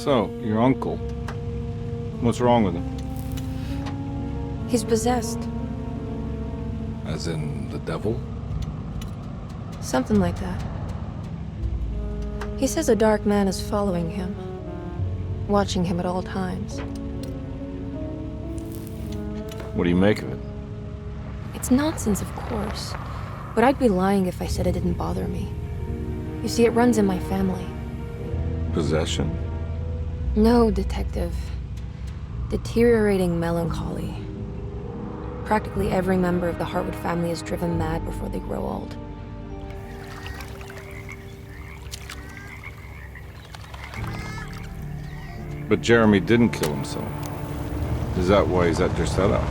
So, your uncle. What's wrong with him? He's possessed. As in the devil? Something like that. He says a dark man is following him, watching him at all times. What do you make of it? It's nonsense, of course, but I'd be lying if I said it didn't bother me. You see, it runs in my family. Possession? No, Detective. Deteriorating melancholy. Practically every member of the Hartwood family is driven mad before they grow old. But Jeremy didn't kill himself. Is that why he's at Derceto?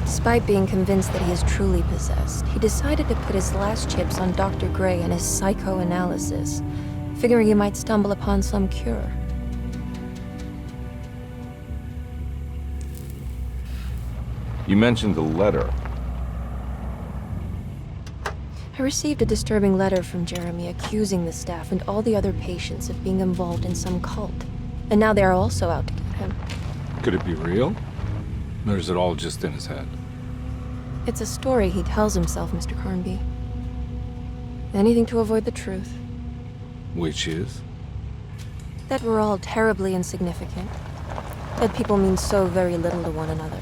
Despite being convinced that he is truly possessed, he decided to put his last chips on Dr. Gray and his psychoanalysis, figuring he might stumble upon some cure. You mentioned a letter. I received a disturbing letter from Jeremy accusing the staff and all the other patients of being involved in some cult. And now they are also out to get him. Could it be real? Or is it all just in his head? It's a story he tells himself, Mr. Carnby. Anything to avoid the truth. Which is? That we're all terribly insignificant. That people mean so very little to one another.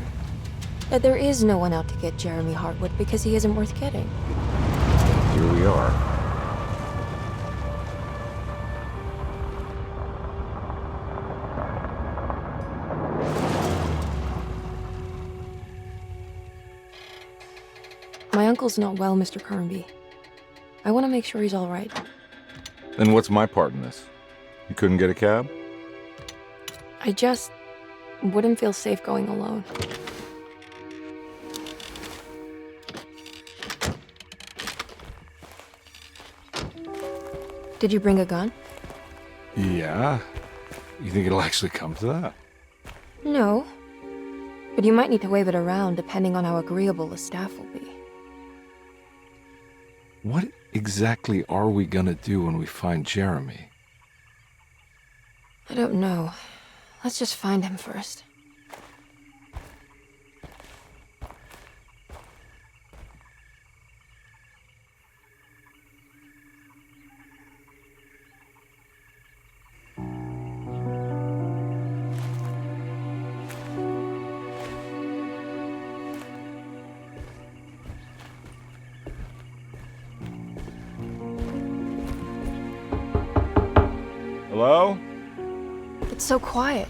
That there is no one out to get Jeremy Hartwood because he isn't worth getting. Here we are. My uncle's not well, Mr. Carnby. I want to make sure he's all right. Then what's my part in this? You couldn't get a cab? I just wouldn't feel safe going alone. Did you bring a gun? Yeah. You think it'll actually come to that? No. But you might need to wave it around depending on how agreeable the staff will be. What exactly are we gonna do when we find Jeremy? I don't know. Let's just find him first. Hello? It's so quiet.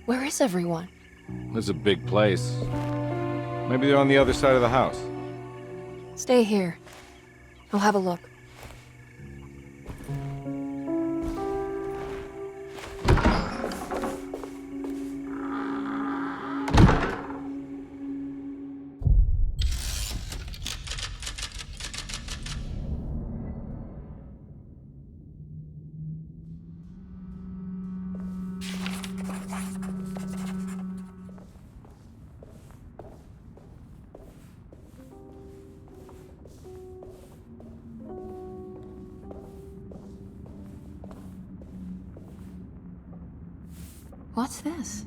Where is everyone? This is a big place. Maybe they're on the other side of the house. Stay here. I'll have a look. What's this?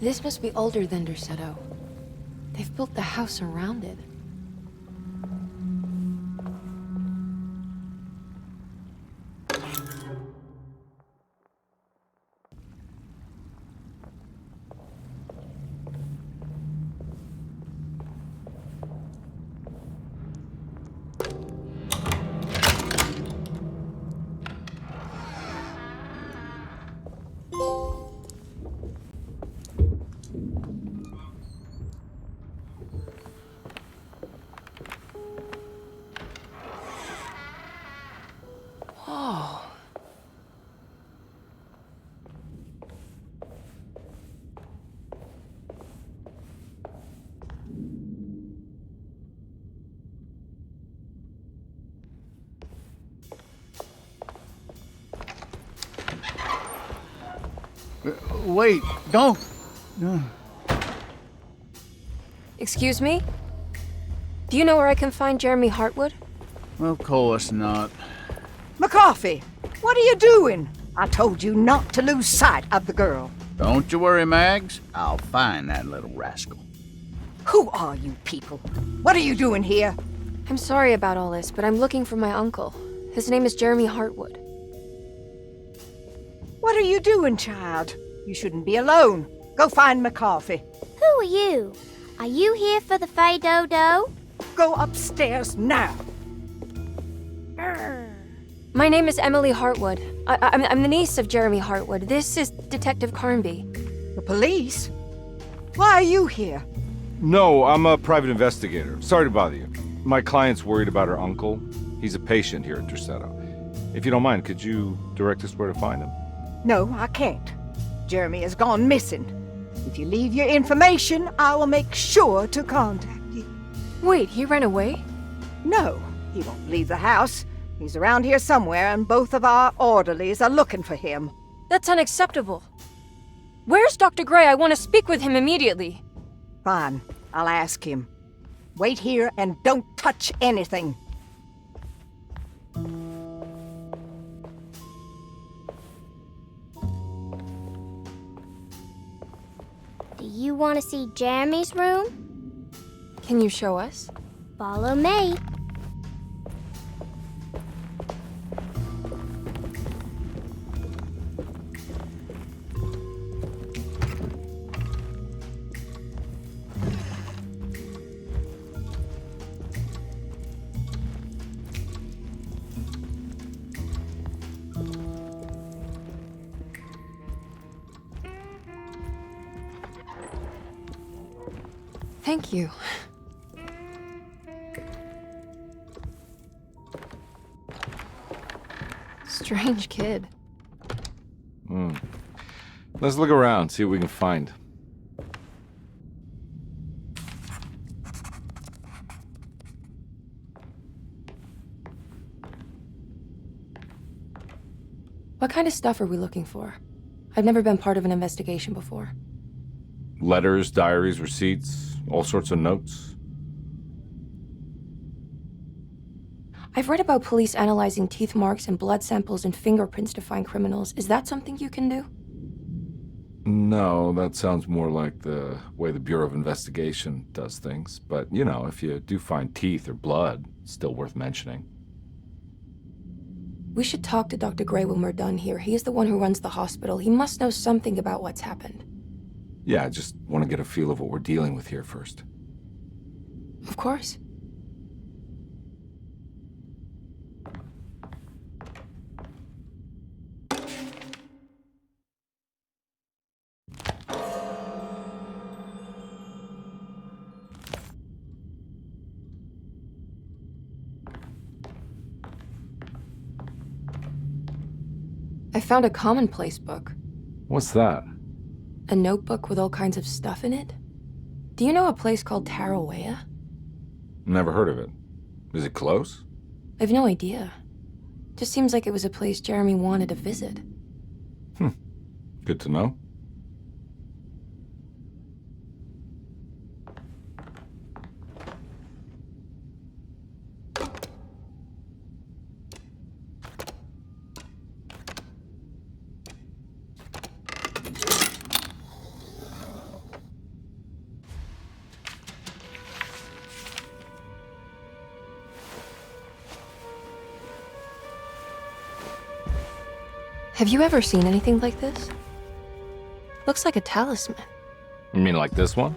This must be older than Derceto. They've built the house around it. Wait, don't! Excuse me? Do you know where I can find Jeremy Hartwood? Of course not. McCarthy, what are you doing? I told you not to lose sight of the girl. Don't you worry, Mags. I'll find that little rascal. Who are you people? What are you doing here? I'm sorry about all this, but I'm looking for my uncle. His name is Jeremy Hartwood. What are you doing, child? You shouldn't be alone. Go find McCarthy. Who are you? Are you here for the Fay Dodo? Go upstairs now. My name is Emily Hartwood. I'm the niece of Jeremy Hartwood. This is Detective Carnby. The police? Why are you here? No, I'm a private investigator. Sorry to bother you. My client's worried about her uncle. He's a patient here at Derceto. If you don't mind, could you direct us where to find him? No, I can't. Jeremy has gone missing. If you leave your information, I will make sure to contact you. Wait, he ran away? No, he won't leave the house. He's around here somewhere, and both of our orderlies are looking for him. That's unacceptable. Where's Dr. Gray? I want to speak with him immediately. Fine, I'll ask him. Wait here and don't touch anything. Do you want to see Jeremy's room? Can you show us? Follow me. Thank you. Strange kid. Let's look around, see what we can find. What kind of stuff are we looking for? I've never been part of an investigation before. Letters, diaries, receipts, all sorts of notes. I've read about police analyzing teeth marks and blood samples and fingerprints to find criminals. Is that something you can do? No, that sounds more like the way the Bureau of Investigation does things. But, you know, if you do find teeth or blood, it's still worth mentioning. We should talk to Dr. Gray when we're done here. He is the one who runs the hospital. He must know something about what's happened. Yeah, I just want to get a feel of what we're dealing with here first. Of course. I found a commonplace book. What's that? A notebook with all kinds of stuff in it. Do you know a place called Tarawea? Never heard of it. Is it close? I've no idea. Just seems like it was a place Jeremy wanted to visit. Good to know. Have you ever seen anything like this? Looks like a talisman. You mean like this one?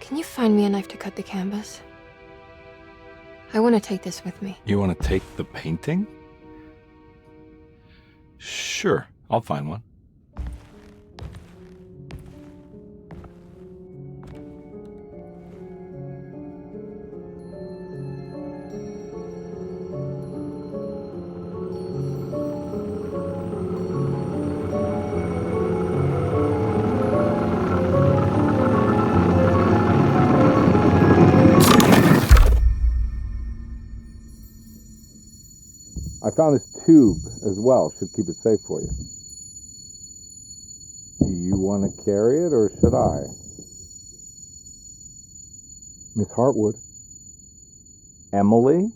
Can you find me a knife to cut the canvas? I want to take this with me. You want to take the painting? Sure, I'll find one. I found this tube as well. Should keep it safe for you. Do you want to carry it, or should I? Miss Hartwood? Emily?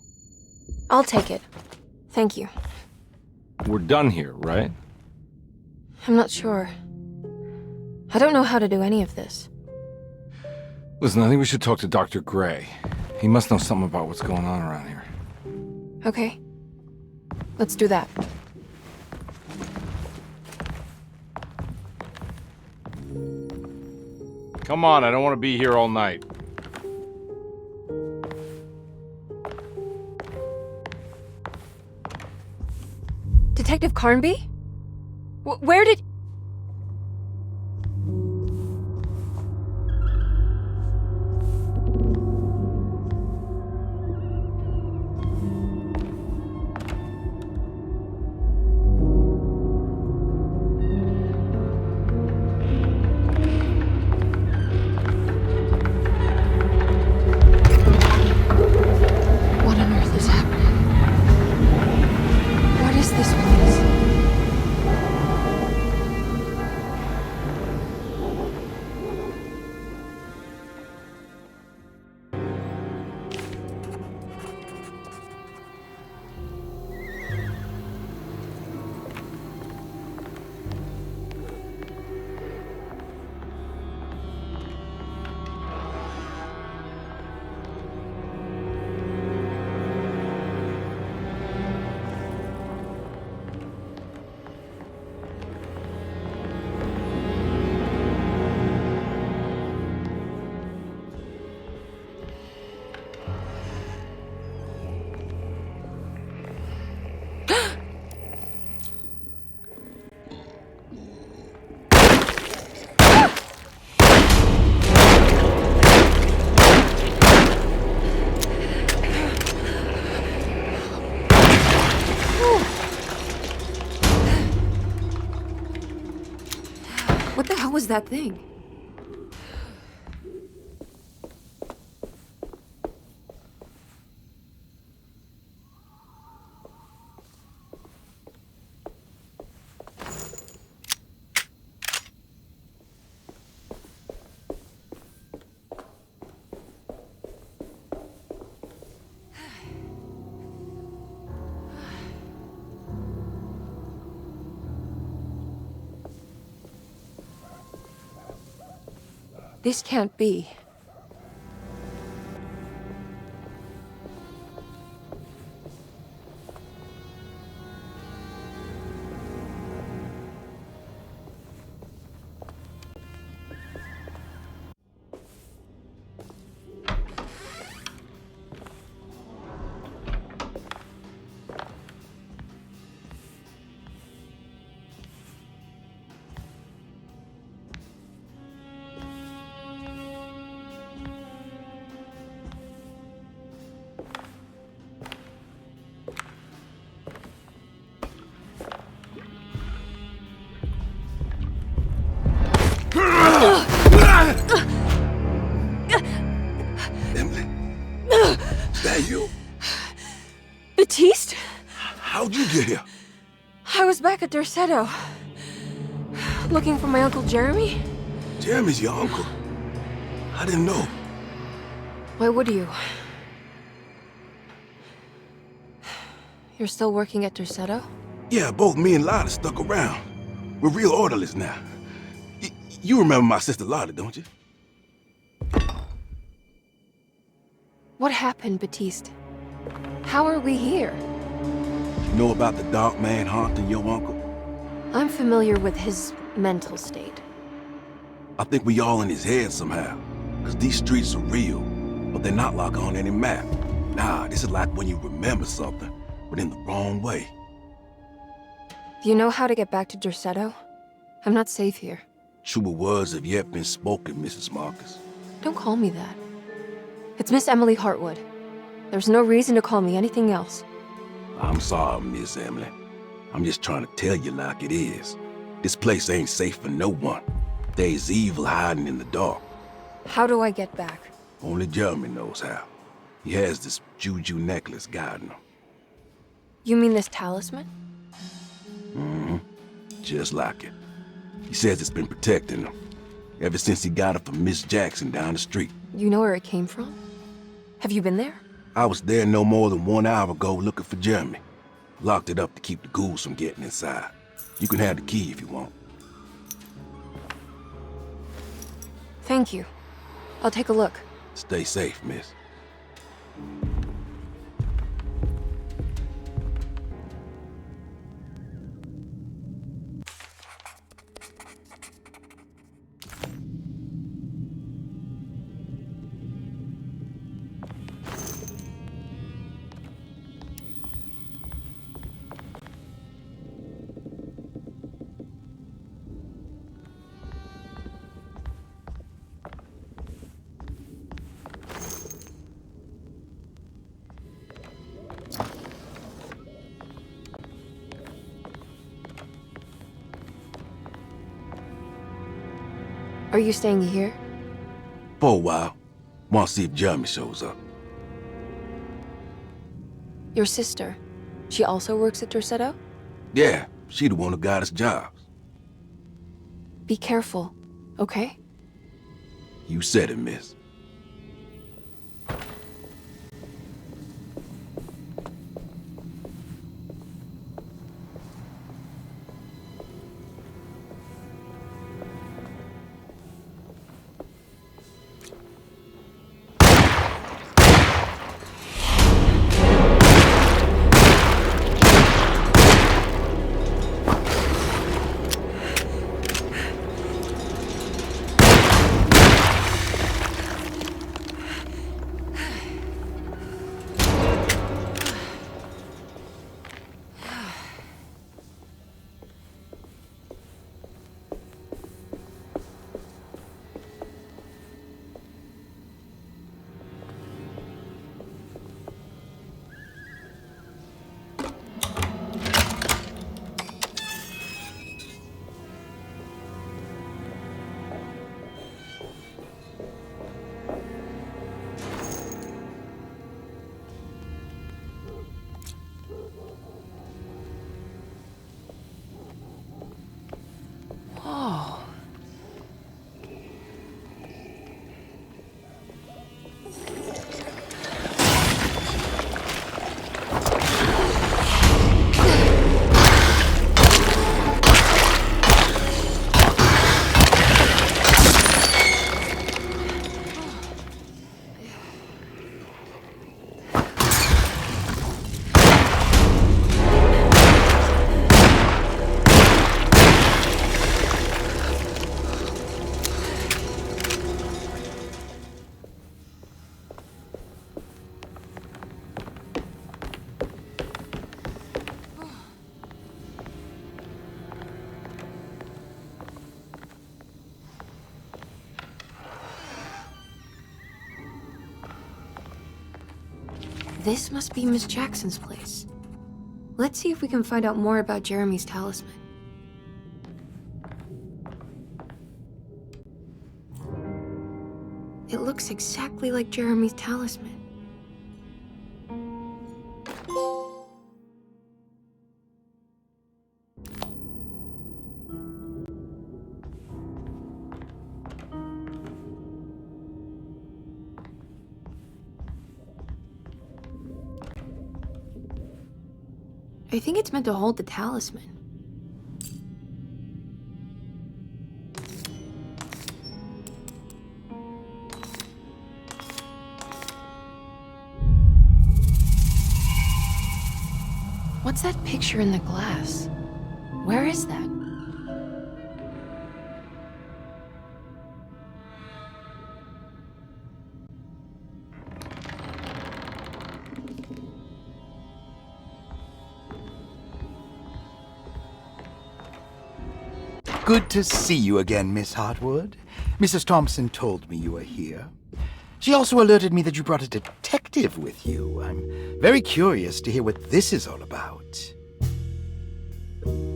I'll take it. Thank you. We're done here, right? I'm not sure. I don't know how to do any of this. Listen, I think we should talk to Dr. Gray. He must know something about what's going on around here. Okay. Let's do that. Come on, I don't want to be here all night. Detective Carnby? Where did... What on earth is happening? What is this place? What the hell was that thing? This can't be. Emily? Is that you? Batiste? How'd you get here? I was back at Derceto. Looking for my Uncle Jeremy? Jeremy's your uncle. I didn't know. Why would you? You're still working at Derceto? Yeah, both me and Lotta stuck around. We're real orderlies now. You remember my sister Lotta, don't you? What happened, Baptiste? How are we here? You know about the dark man haunting your uncle? I'm familiar with his mental state. I think we all in his head somehow. Cause these streets are real, but they're not like on any map. Nah, this is like when you remember something, but in the wrong way. Do you know how to get back to Derceto? I'm not safe here. Truer words have yet been spoken, Mrs. Marcus. Don't call me that. It's Miss Emily Hartwood. There's no reason to call me anything else. I'm sorry, Miss Emily. I'm just trying to tell you like it is. This place ain't safe for no one. There's evil hiding in the dark. How do I get back? Only Jeremy knows how. He has this juju necklace guiding him. You mean this talisman? Mm-hmm. Just like it. He says it's been protecting him ever since he got it from Miss Jackson down the street. You know where it came from? Have you been there? I was there no more than 1 hour ago looking for Jeremy. Locked it up to keep the ghouls from getting inside. You can have the key if you want. Thank you. I'll take a look. Stay safe, miss. Are you staying here? For a while. Want to see if Jeremy shows up. Your sister. She also works at Derceto? Yeah, she the one who got us jobs. Be careful, okay? You said it, miss. This must be Miss Jackson's place. Let's see if we can find out more about Jeremy's talisman. It looks exactly like Jeremy's talisman. I think it's meant to hold the talisman. What's that picture in the glass? Where is that? Good to see you again, Miss Hartwood. Mrs. Thompson told me you were here. She also alerted me that you brought a detective with you. I'm very curious to hear what this is all about.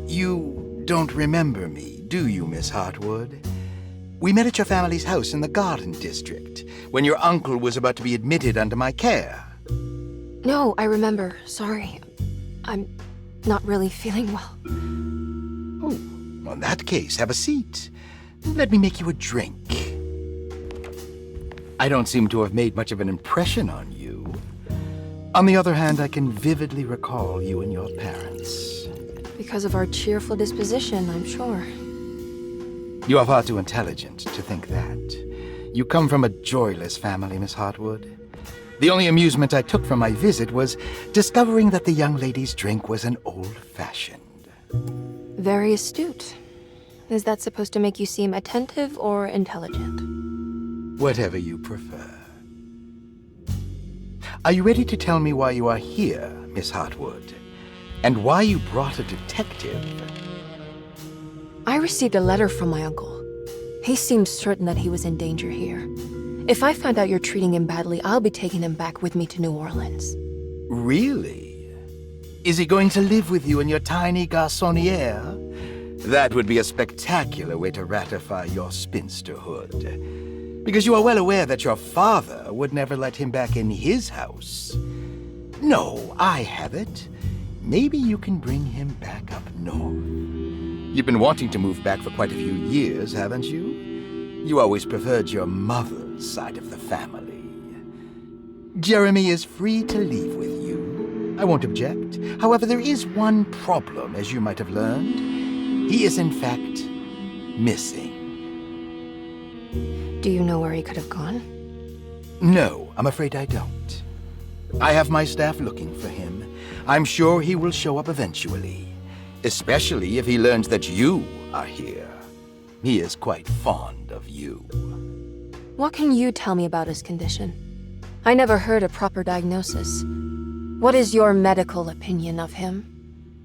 You don't remember me, do you, Miss Hartwood? We met at your family's house in the Garden District, when your uncle was about to be admitted under my care. No, I remember. Sorry. I'm not really feeling well. In that case, have a seat. Let me make you a drink. I don't seem to have made much of an impression on you. On the other hand, I can vividly recall you and your parents. Because of our cheerful disposition, I'm sure. You are far too intelligent to think that. You come from a joyless family, Miss Hartwood. The only amusement I took from my visit was discovering that the young lady's drink was an old-fashioned. Very astute. Is that supposed to make you seem attentive or intelligent? Whatever you prefer. Are you ready to tell me why you are here, Miss Hartwood? And why you brought a detective? I received a letter from my uncle. He seemed certain that he was in danger here. If I find out you're treating him badly, I'll be taking him back with me to New Orleans. Really? Is he going to live with you in your tiny garçonniere? That would be a spectacular way to ratify your spinsterhood. Because you are well aware that your father would never let him back in his house. No, I have it. Maybe you can bring him back up north. You've been wanting to move back for quite a few years, haven't you? You always preferred your mother's side of the family. Jeremy is free to leave with you. I won't object. However, there is one problem, as you might have learned. He is, in fact, missing. Do you know where he could have gone? No, I'm afraid I don't. I have my staff looking for him. I'm sure he will show up eventually, especially if he learns that you are here. He is quite fond of you. What can you tell me about his condition? I never heard a proper diagnosis. What is your medical opinion of him?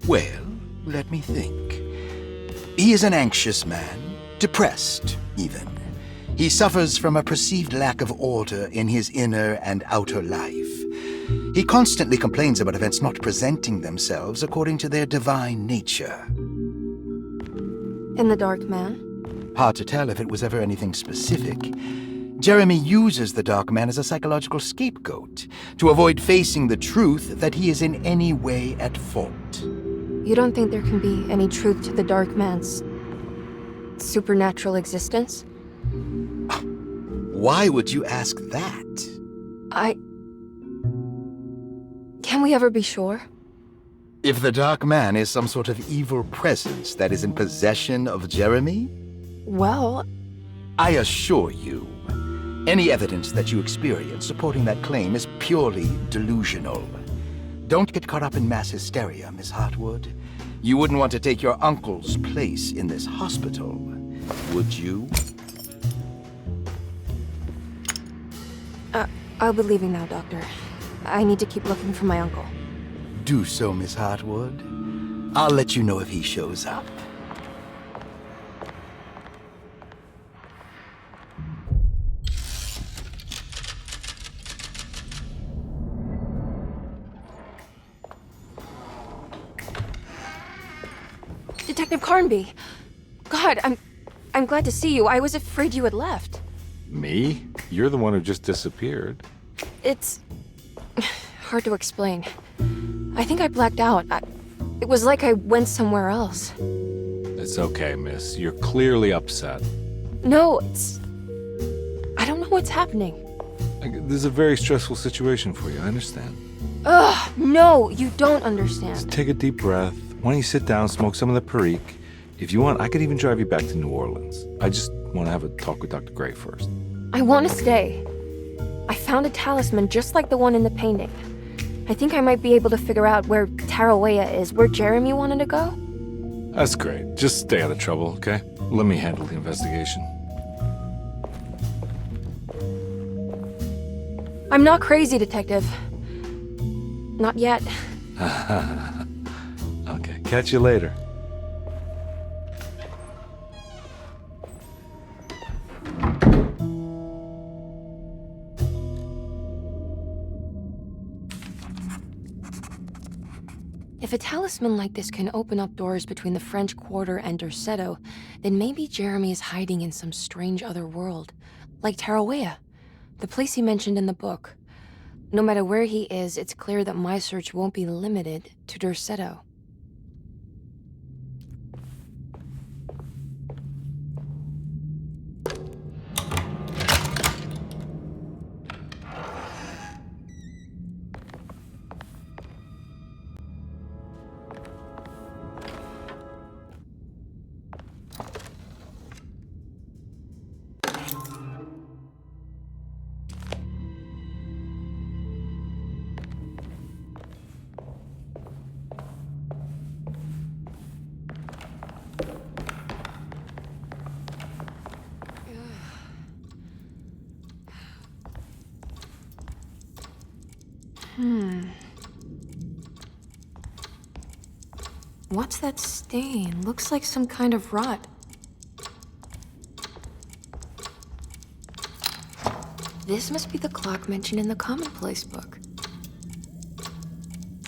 Well, let me think. He is an anxious man, depressed, even. He suffers from a perceived lack of order in his inner and outer life. He constantly complains about events not presenting themselves according to their divine nature. And the Dark Man? Hard to tell if it was ever anything specific. Jeremy uses the Dark Man as a psychological scapegoat to avoid facing the truth that he is in any way at fault. You don't think there can be any truth to the Dark Man's supernatural existence? Why would you ask that? Can we ever be sure? If the Dark Man is some sort of evil presence that is in possession of Jeremy? Well, I assure you, any evidence that you experience supporting that claim is purely delusional. Don't get caught up in mass hysteria, Miss Hartwood. You wouldn't want to take your uncle's place in this hospital, would you? I'll be leaving now, Doctor. I need to keep looking for my uncle. Do so, Miss Hartwood. I'll let you know if he shows up. Detective Carnby! God, I'm glad to see you. I was afraid you had left. Me? You're the one who just disappeared. It's hard to explain. I think I blacked out. It was like I went somewhere else. It's okay, miss. You're clearly upset. No, I don't know what's happening. This is a very stressful situation for you, I understand. Ugh, no, you don't understand. Just take a deep breath. Why don't you sit down, smoke some of the Perique? If you want, I could even drive you back to New Orleans. I just want to have a talk with Dr. Gray first. I want to stay. I found a talisman just like the one in the painting. I think I might be able to figure out where Tarawea is, where Jeremy wanted to go. That's great. Just stay out of trouble, okay? Let me handle the investigation. I'm not crazy, Detective. Not yet. Okay, catch you later. If a talisman like this can open up doors between the French Quarter and Derceto, then maybe Jeremy is hiding in some strange other world. Like Tarawea, the place he mentioned in the book. No matter where he is, it's clear that my search won't be limited to Derceto. What's that stain? Looks like some kind of rot. This must be the clock mentioned in the commonplace book.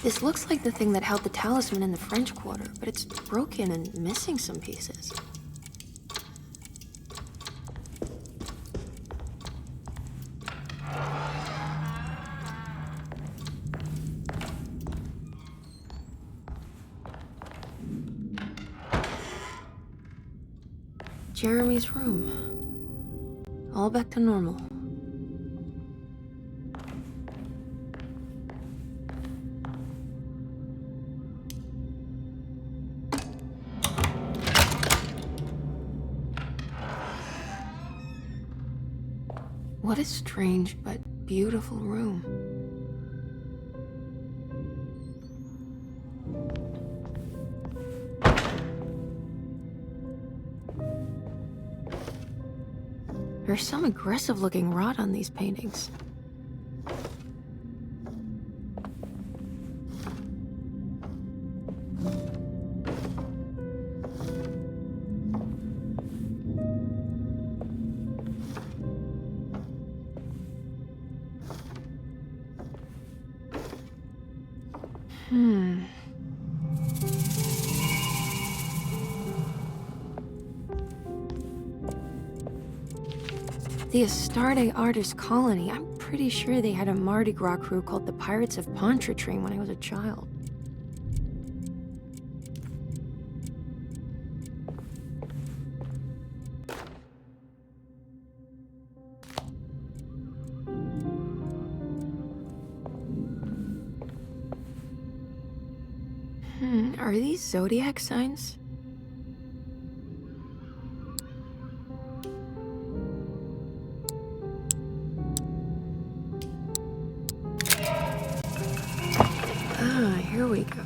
This looks like the thing that held the talisman in the French Quarter, but it's broken and missing some pieces. Jeremy's room. All back to normal. What a strange but beautiful room. There's some aggressive-looking rot on these paintings. The Astarte Artist Colony. I'm pretty sure they had a Mardi Gras crew called the Pirates of Pontchartrain when I was a child. Are these zodiac signs? Here we go.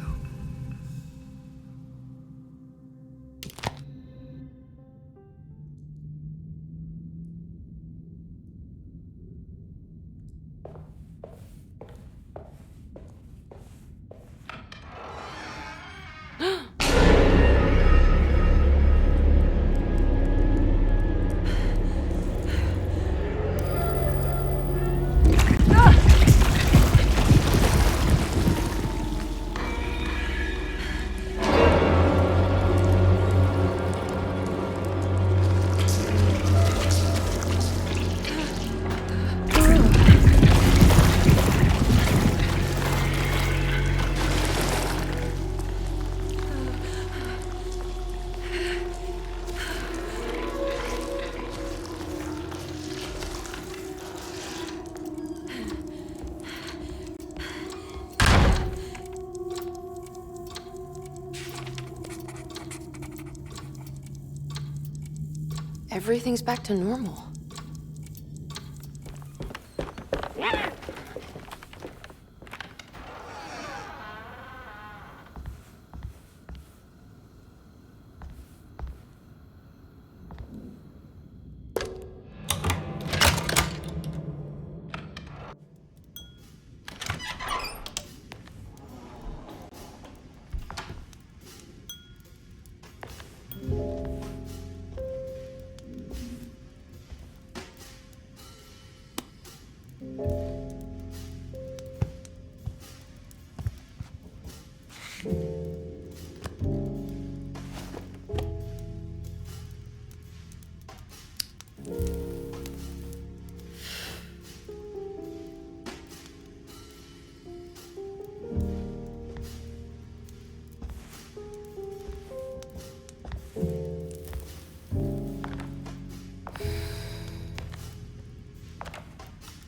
Everything's back to normal.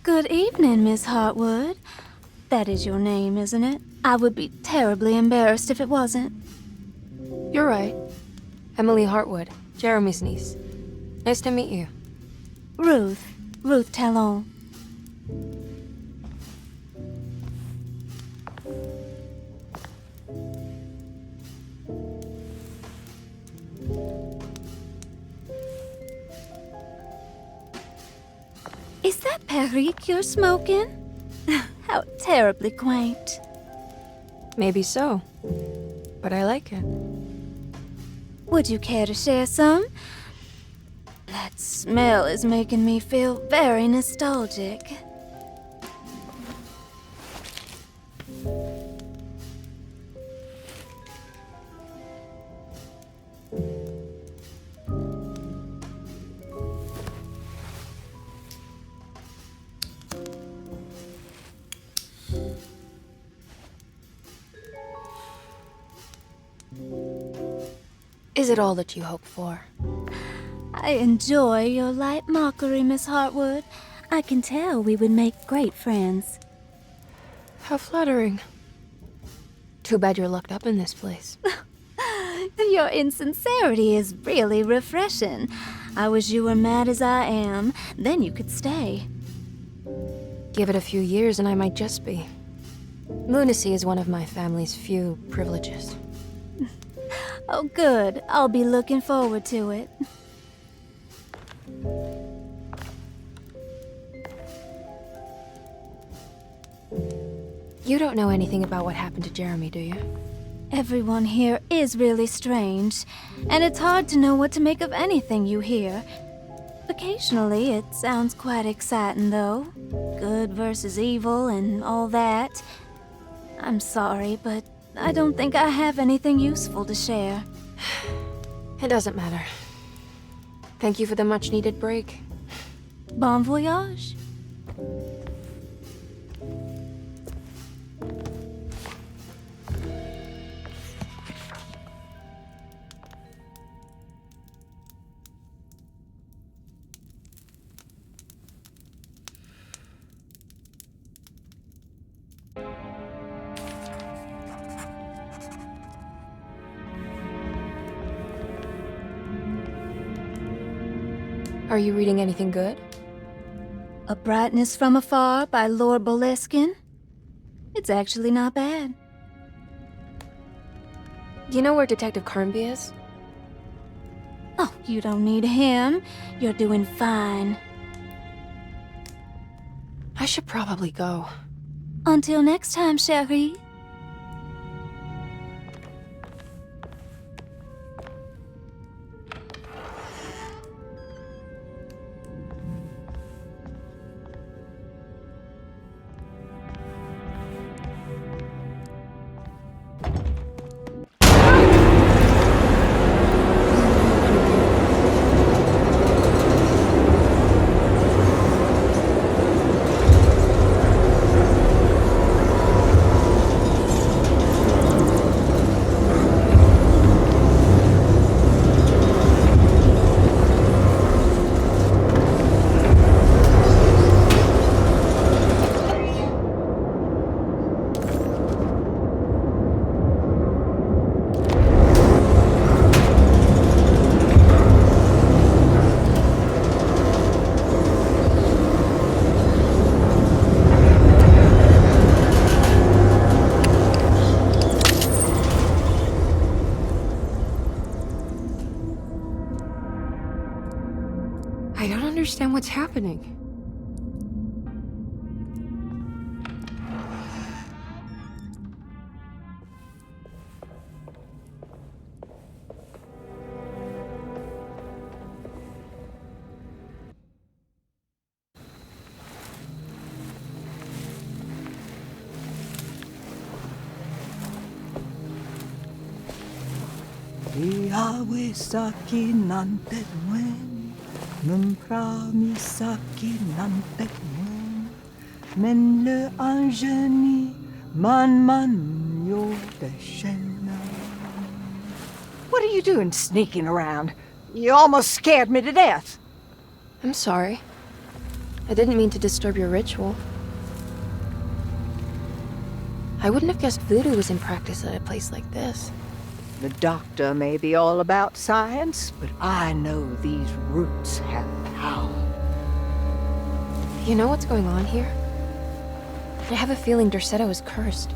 Good evening, Miss Hartwood. That is your name, isn't it? I would be terribly embarrassed if it wasn't. You're right. Emily Hartwood, Jeremy's niece. Nice to meet you. Ruth Talon. Is that Perique you're smoking? How terribly quaint. Maybe so, but I like it. Would you care to share some? That smell is making me feel very nostalgic. Is it all that you hope for? I enjoy your light mockery, Miss Hartwood. I can tell we would make great friends. How flattering. Too bad you're locked up in this place. Your insincerity is really refreshing. I wish you were mad as I am, then you could stay. Give it a few years and I might just be. Lunacy is one of my family's few privileges. Oh, good. I'll be looking forward to it. You don't know anything about what happened to Jeremy, do you? Everyone here is really strange, and it's hard to know what to make of anything you hear. Occasionally, it sounds quite exciting, though. Good versus evil and all that. I'm sorry, but I don't think I have anything useful to share. It doesn't matter. Thank you for the much-needed break. Bon voyage. Are you reading anything good? A Brightness from Afar by Lord Boleskine. It's actually not bad. You know where Detective Carnby is? Oh, you don't need him. You're doing fine. I should probably go. Until next time, chérie. I don't understand what's happening. Iawe saki nante mwen, memprami saki nante mwen, men le anjeni man yo deshena. What are you doing sneaking around? You almost scared me to death. I'm sorry. I didn't mean to disturb your ritual. I wouldn't have guessed voodoo was in practice at a place like this. The doctor may be all about science, but I know these roots have power. You know what's going on here? I have a feeling Derceto is cursed.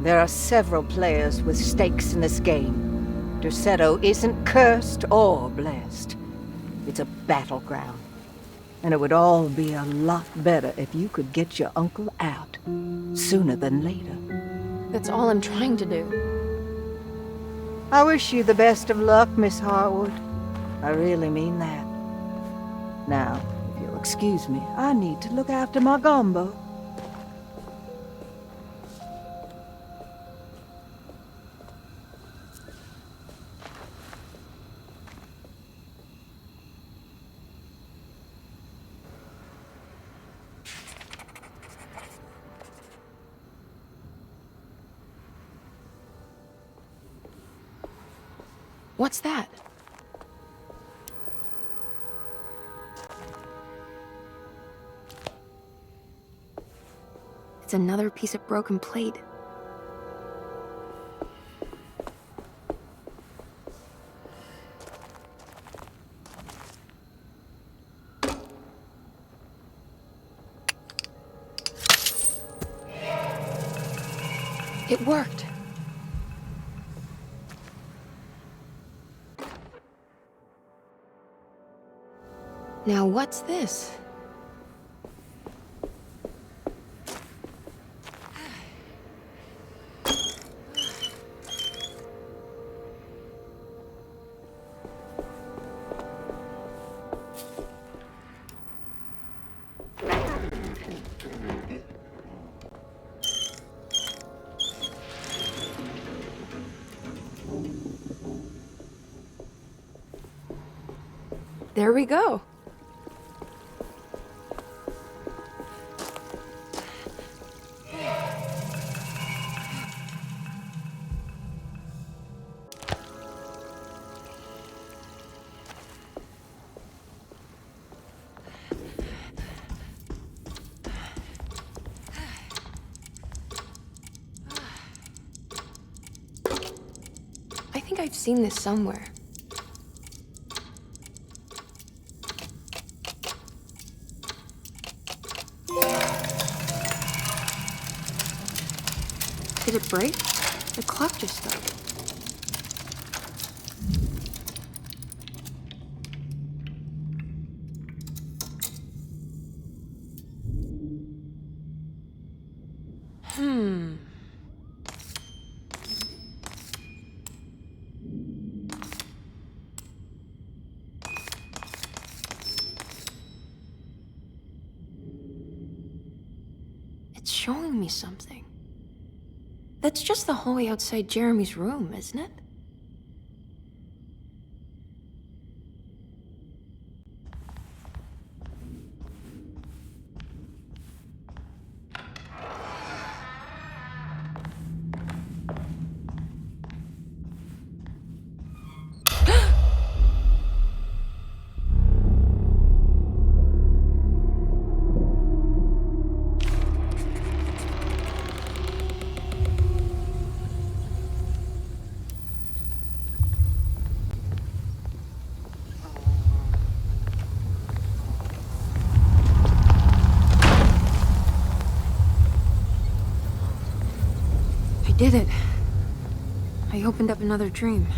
There are several players with stakes in this game. Derceto isn't cursed or blessed. It's a battleground. And it would all be a lot better if you could get your uncle out sooner than later. That's all I'm trying to do. I wish you the best of luck, Miss Hartwood. I really mean that. Now, if you'll excuse me, I need to look after my gumbo. What's that? It's another piece of broken plate. It worked. Now what's this? There we go. I think I've seen this somewhere. Did it break? The clock just stopped. It's showing me something. That's just the hallway outside Jeremy's room, isn't it? I did it. I opened up another dream.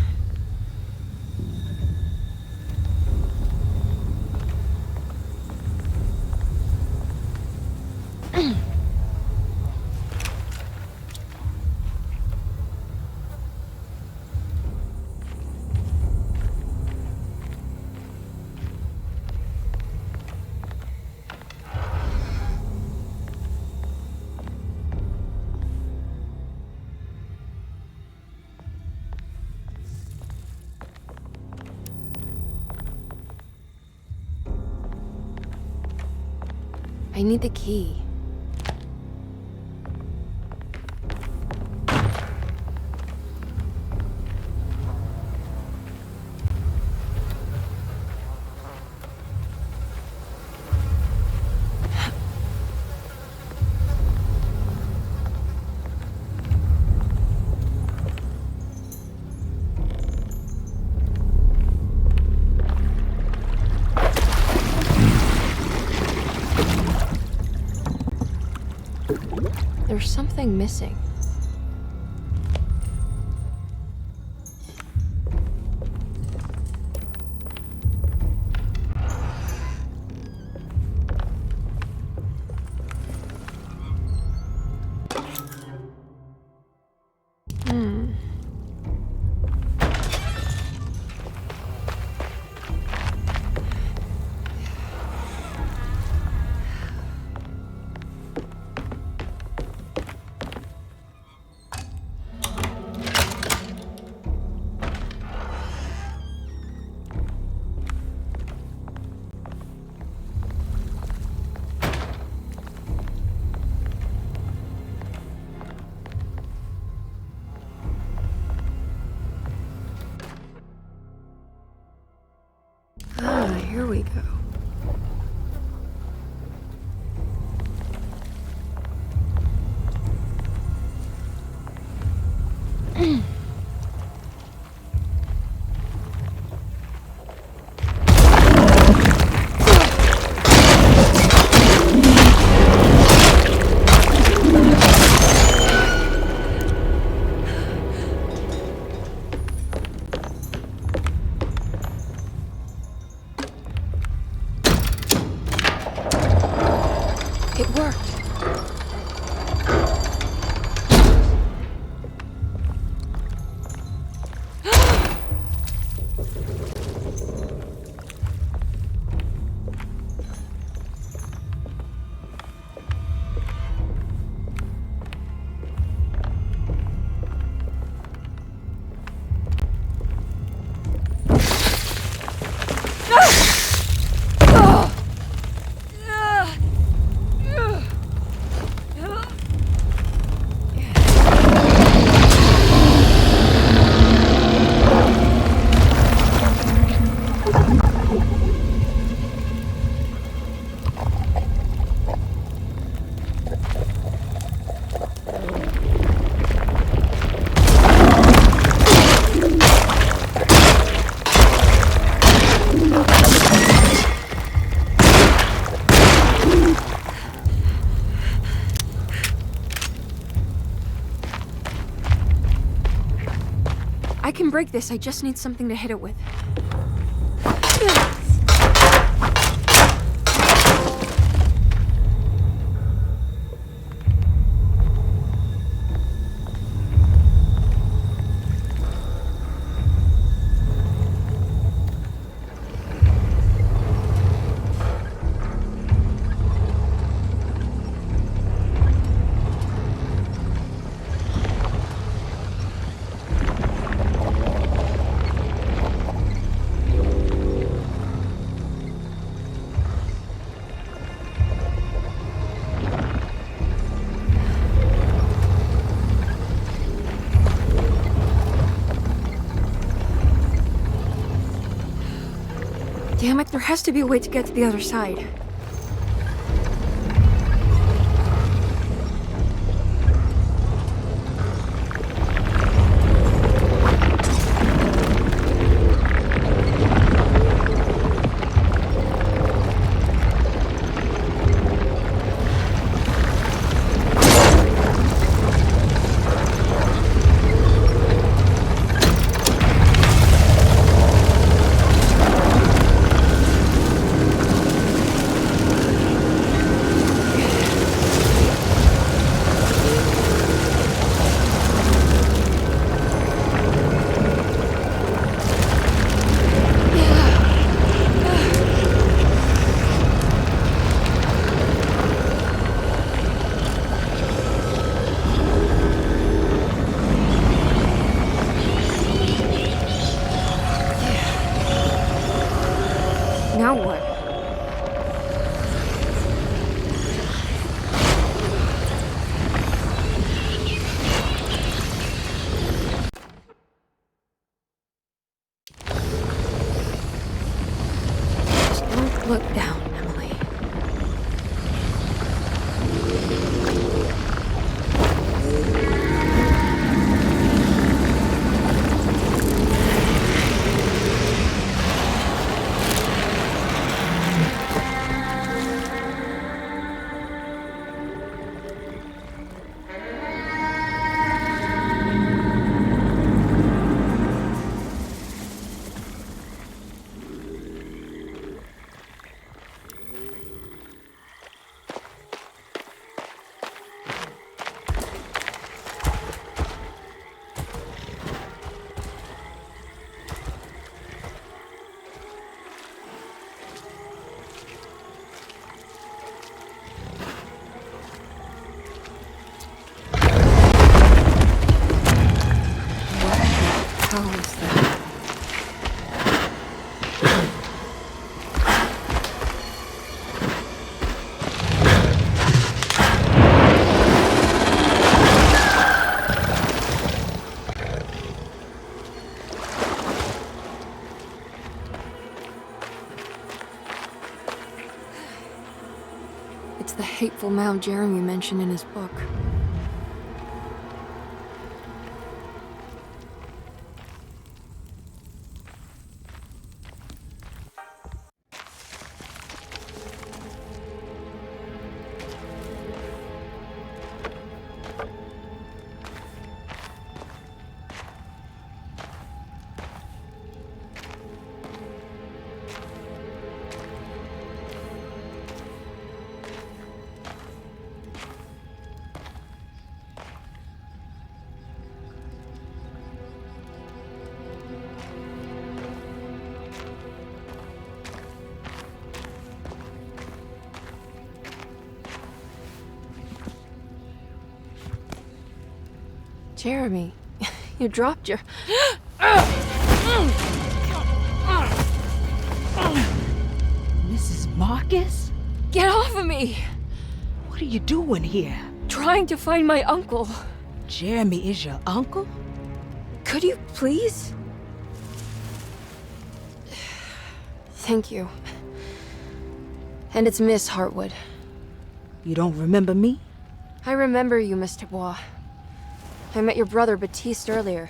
I need the key. there's something missing. Here we go. It worked. I can break this, I just need something to hit it with. Damn it, there has to be a way to get to the other side. Now what? Just don't look down, Emily. the hateful mouth Jeremy mentioned in his book. Jeremy, you dropped your... Mrs. Marcus? Get off of me! What are you doing here? Trying to find my uncle. Jeremy is your uncle? Could you please? Thank you. And it's Miss Hartwood. You don't remember me? I remember you, Miss Dubois. I met your brother Baptiste earlier.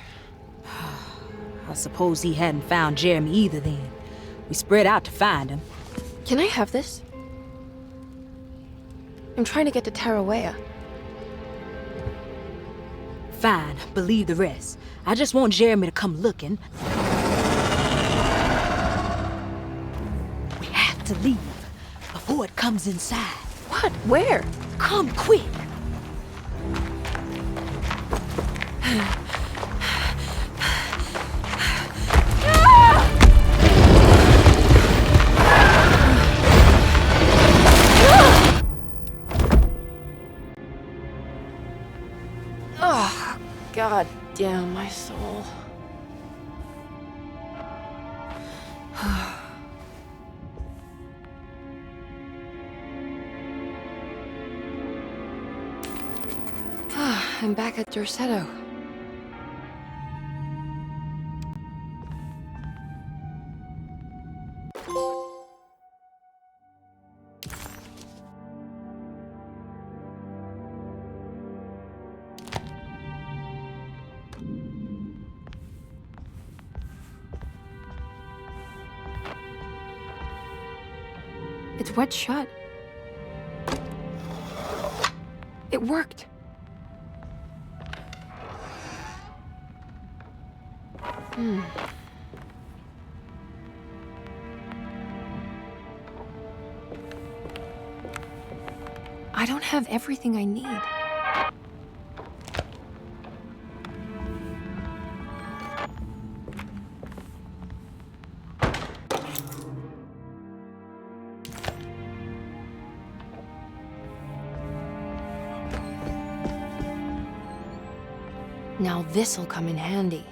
I suppose he hadn't found Jeremy either then. We spread out to find him. Can I have this? I'm trying to get to Tarawea. Fine, believe the rest. I just want Jeremy to come looking. We have to leave before it comes inside. What? Where? Come quick! Oh, God damn my soul. I'm back at Derceto. It's wet shut. It worked. I don't have everything I need. Now this'll come in handy.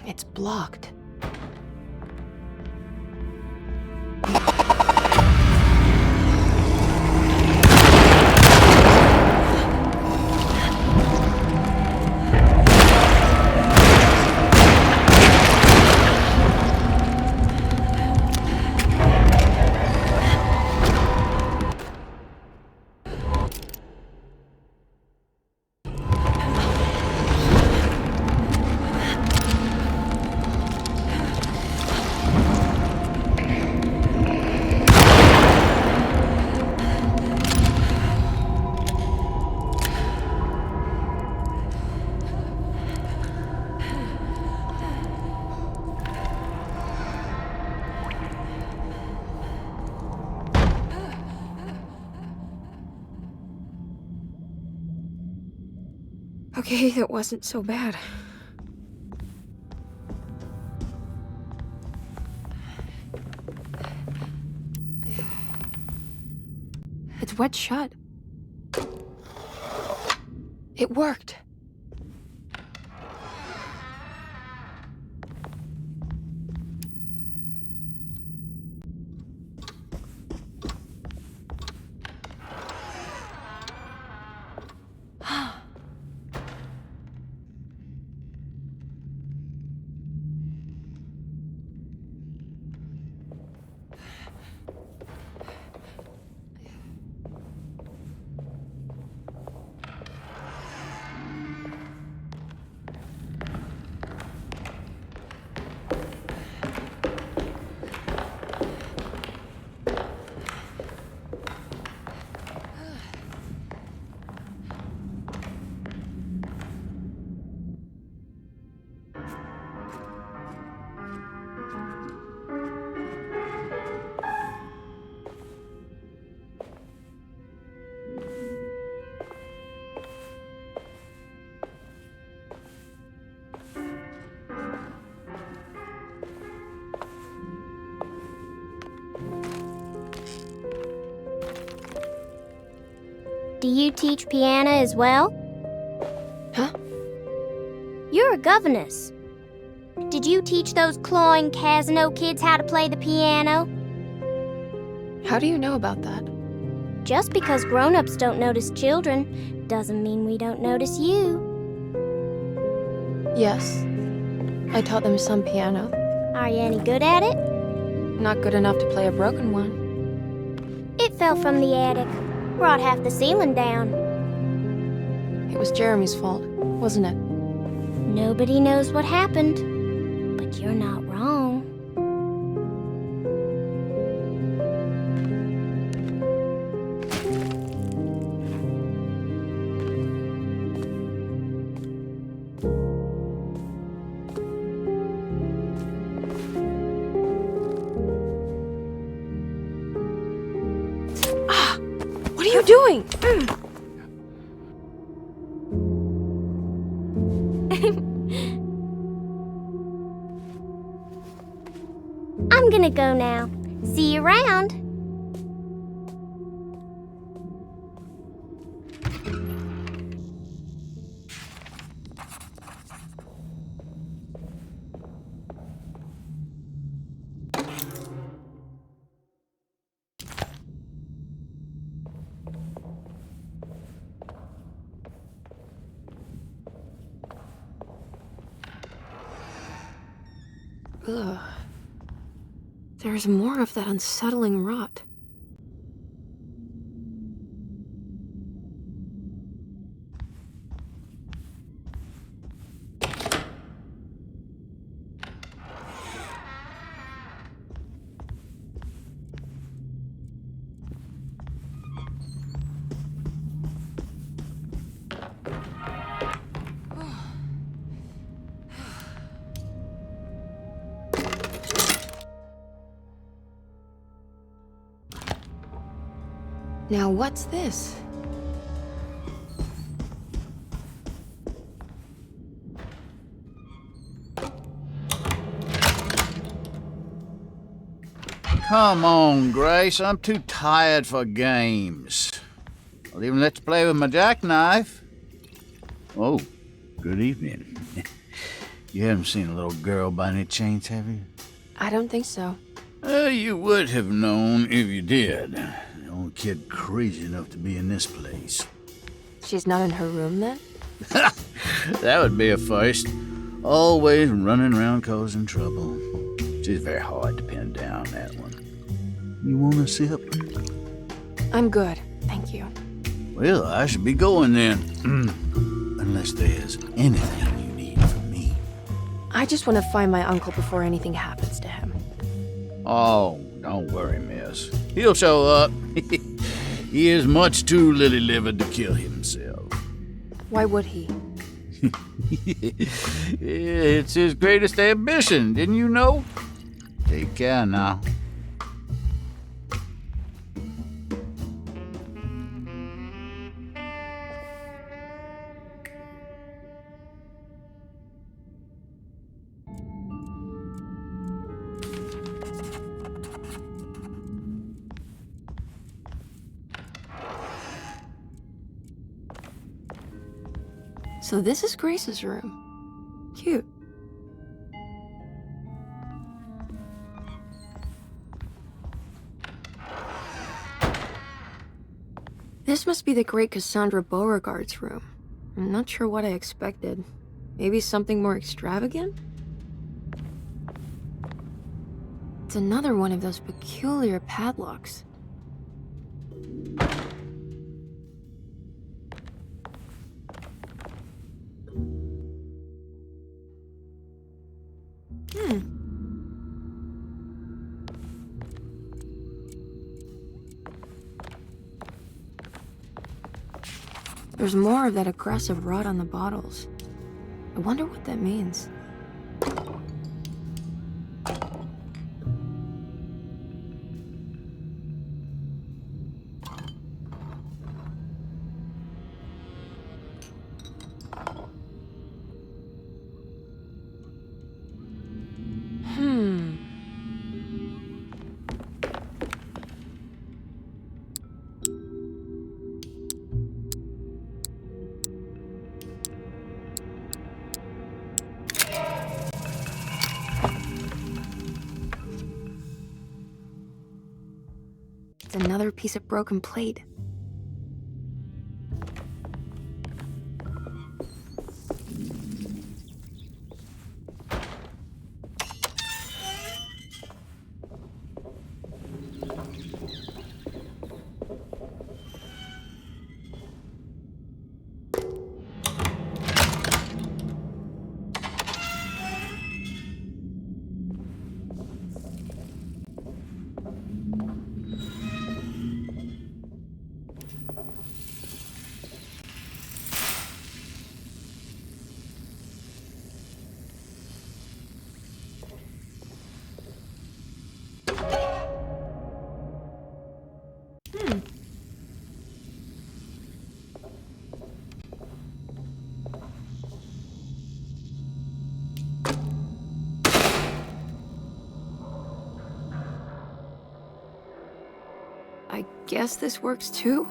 It's blocked. Okay, that wasn't so bad. It's wet shut. It worked. Do you teach piano as well? Huh? You're a governess. Did you teach those clawing Casino kids how to play the piano? How do you know about that? Just because grown-ups don't notice children doesn't mean we don't notice you. Yes. I taught them some piano. Are you any good at it? Not good enough to play a broken one. It fell from the attic. Brought half the ceiling down. It was Jeremy's fault, wasn't it? Nobody knows what happened, but you're not wrong. What are you doing? I'm gonna go now. See you around. Ugh. There's more of that unsettling rot. Now what's this? Come on, Grace. I'm too tired for games. I'll even let you play with my jackknife. Oh, good evening. You haven't seen a little girl by any chance, have you? I don't think so. You would have known if you did. The only kid crazy enough to be in this place. She's not in her room then? That would be a first. Always running around causing trouble. She's very hard to pin down, that one. You want a sip? I'm good, thank you. Well, I should be going then. Unless there's anything you need from me. I just want to find my uncle before anything happens to him. Oh, don't worry, miss. He'll show up. He is much too lily-livered to kill himself. Why would he? It's his greatest ambition, didn't you know? Take care now. So this is Grace's room. Cute. This must be the great Cassandra Beauregard's room. I'm not sure what I expected. Maybe something more extravagant? It's another one of those peculiar padlocks. There's more of that aggressive rot on the bottles. I wonder what that means. It's another piece of broken plate. I guess this works too?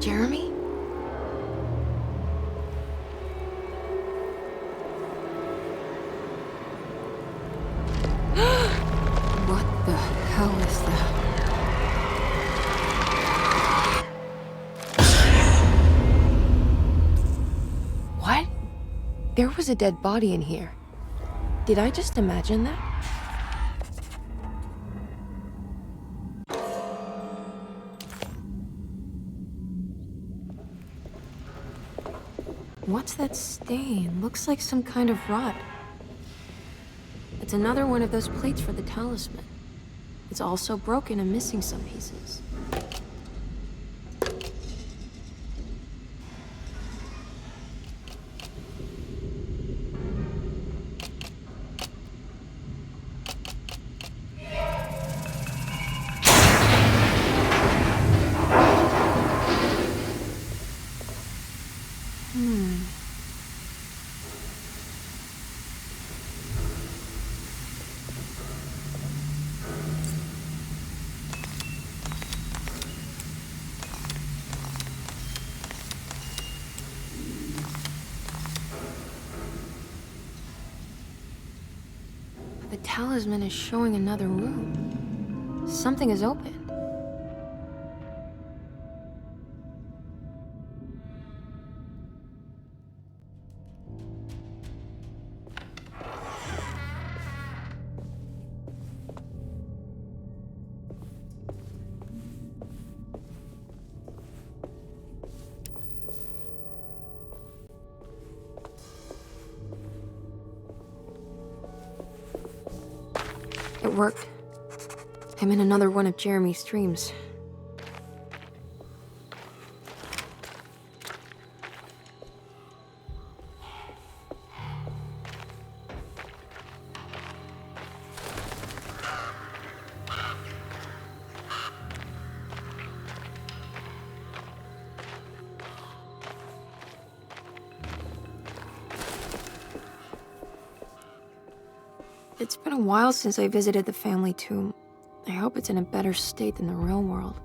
Jeremy? What the hell is that? What? There was a dead body in here. Did I just imagine that? What's that stain? Looks like some kind of rot. It's another one of those plates for the talisman. It's also broken and missing some pieces. The talisman is showing another room. Something is open. It worked. I'm in another one of Jeremy's dreams. It's been a while since I visited the family tomb. I hope it's in a better state than the real world.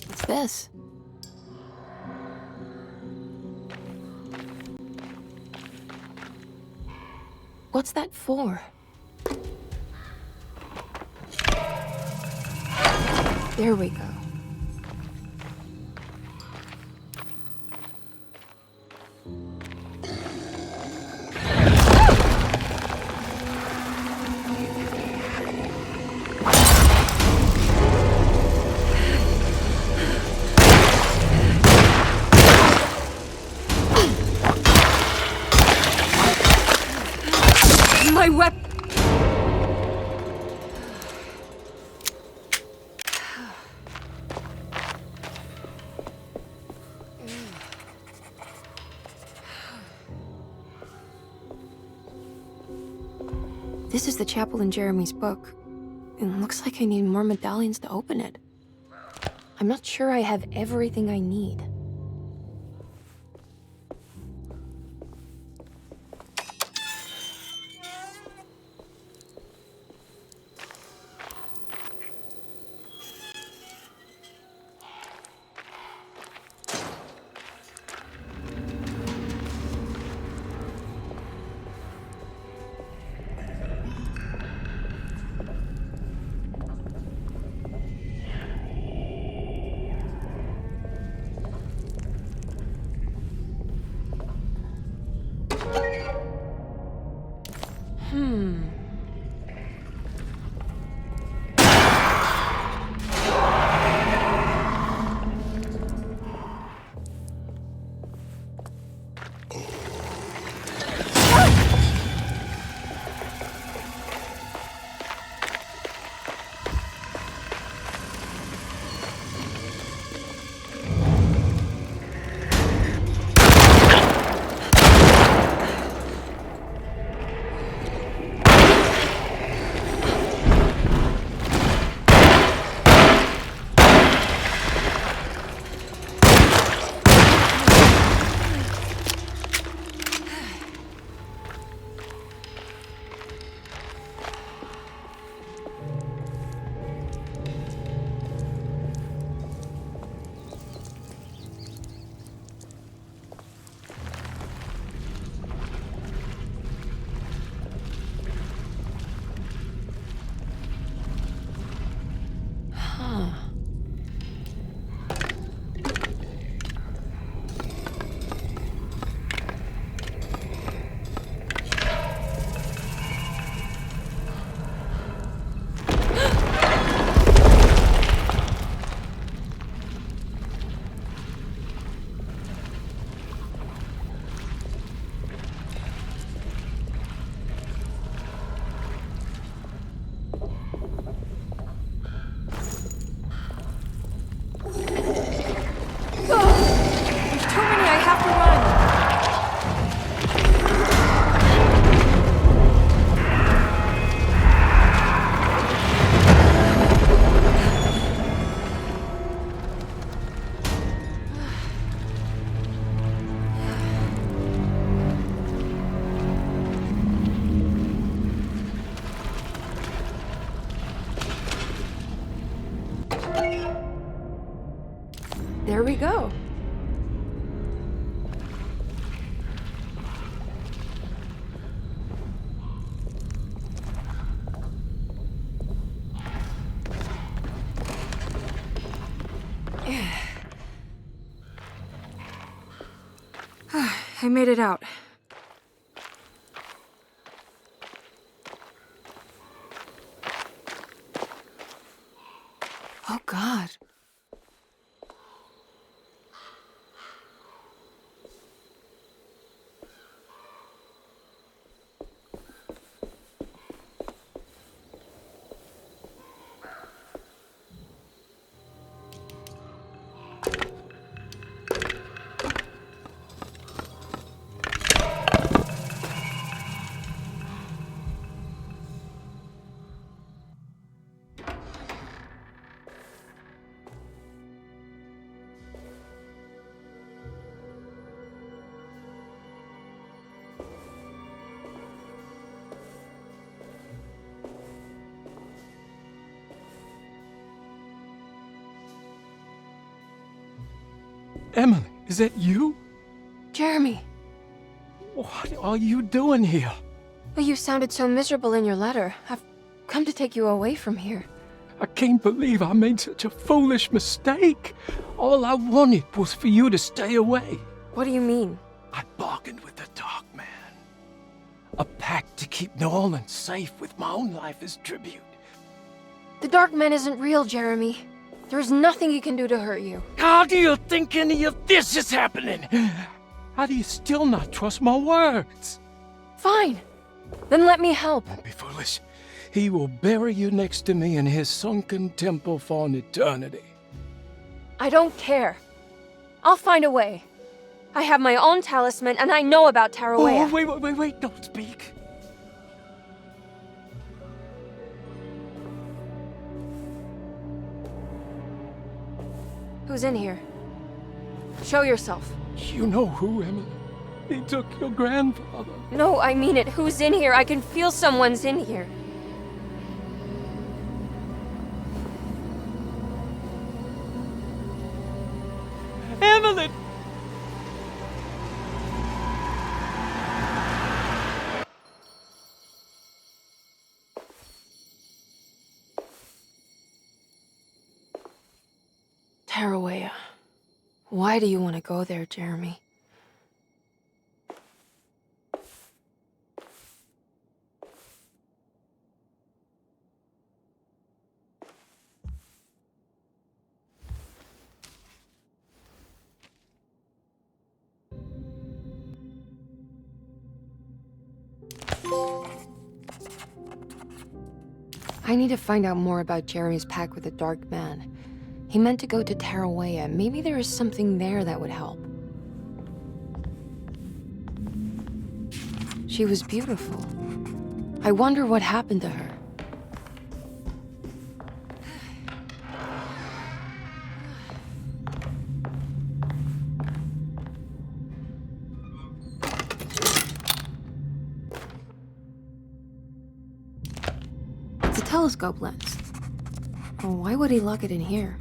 What's this? What's that for? There we go. My weapon! This is the chapel in Jeremy's book. It looks like I need more medallions to open it. I'm not sure I have everything I need. There we go. I made it out. Oh, God. Emily, is that you? Jeremy. What are you doing here? Well, you sounded so miserable in your letter. I've come to take you away from here. I can't believe I made such a foolish mistake. All I wanted was for you to stay away. What do you mean? I bargained with the Dark Man. A pact to keep New Orleans safe with my own life as tribute. The Dark Man isn't real, Jeremy. There's nothing he can do to hurt you. How do you think any of this is happening? How do you still not trust my words? Fine. Then let me help. Don't be foolish. He will bury you next to me in his sunken temple for an eternity. I don't care. I'll find a way. I have my own talisman, and I know about Tarawea. Oh, wait, don't speak. Who's in here? Show yourself. You know who, Emily. He took your grandfather. No, I mean it. Who's in here? I can feel someone's in here. Emily! Tarawea. Why do you want to go there, Jeremy? I need to find out more about Jeremy's pact with the Dark Man. He meant to go to Tarawea. Maybe there is something there that would help. She was beautiful. I wonder what happened to her. It's a telescope lens. Oh, why would he lock it in here?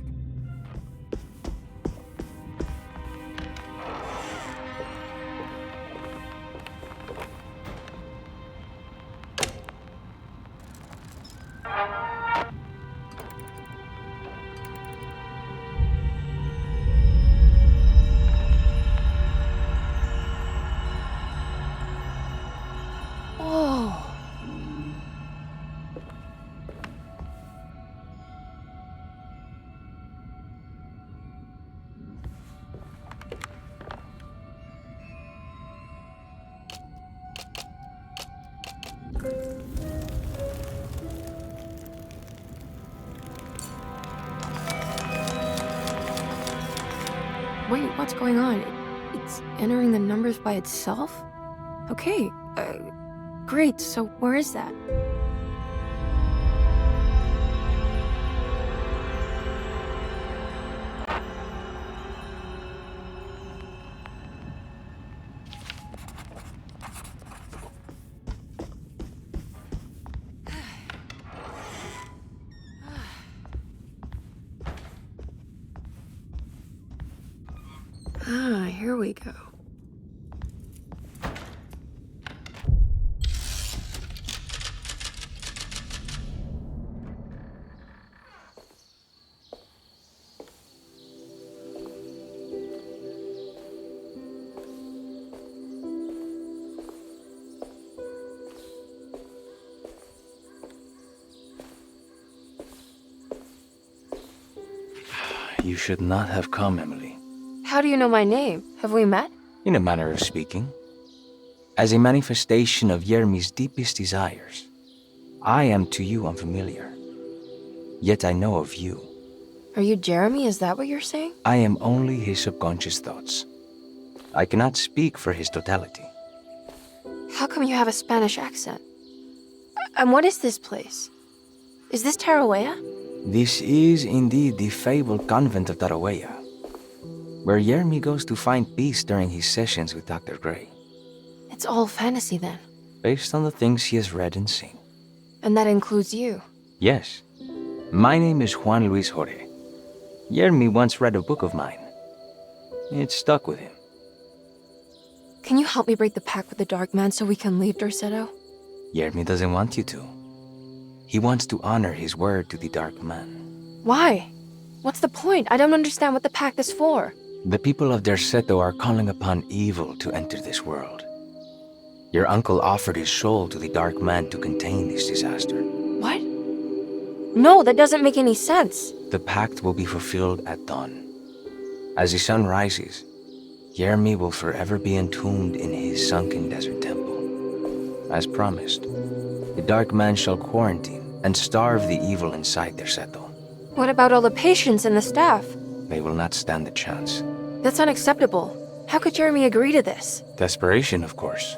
Wait, what's going on? It's entering the numbers by itself? Okay, great, so where is that? Ah, here we go. You should not have come, Emily. How do you know my name? Have we met? In a manner of speaking. As a manifestation of Yermi's deepest desires, I am to you unfamiliar. Yet I know of you. Are you Jeremy? Is that what you're saying? I am only his subconscious thoughts. I cannot speak for his totality. How come you have a Spanish accent? And what is this place? Is this Tarawea? This is indeed the fabled convent of Tarawea, where Yermi goes to find peace during his sessions with Dr. Gray. It's all fantasy then. Based on the things he has read and seen. And that includes you. Yes. My name is Juan Luis Jorge. Yermi once read a book of mine. It stuck with him. Can you help me break the pact with the Dark Man so we can leave Derceto? Yermi doesn't want you to. He wants to honor his word to the Dark Man. Why? What's the point? I don't understand what the pact is for. The people of Derceto are calling upon evil to enter this world. Your uncle offered his soul to the Dark Man to contain this disaster. What? No, that doesn't make any sense. The pact will be fulfilled at dawn. As the sun rises, Jeremy will forever be entombed in his sunken desert temple. As promised, the Dark Man shall quarantine and starve the evil inside Derceto. What about all the patients and the staff? They will not stand a chance. That's unacceptable. How could Jeremy agree to this? Desperation, of course.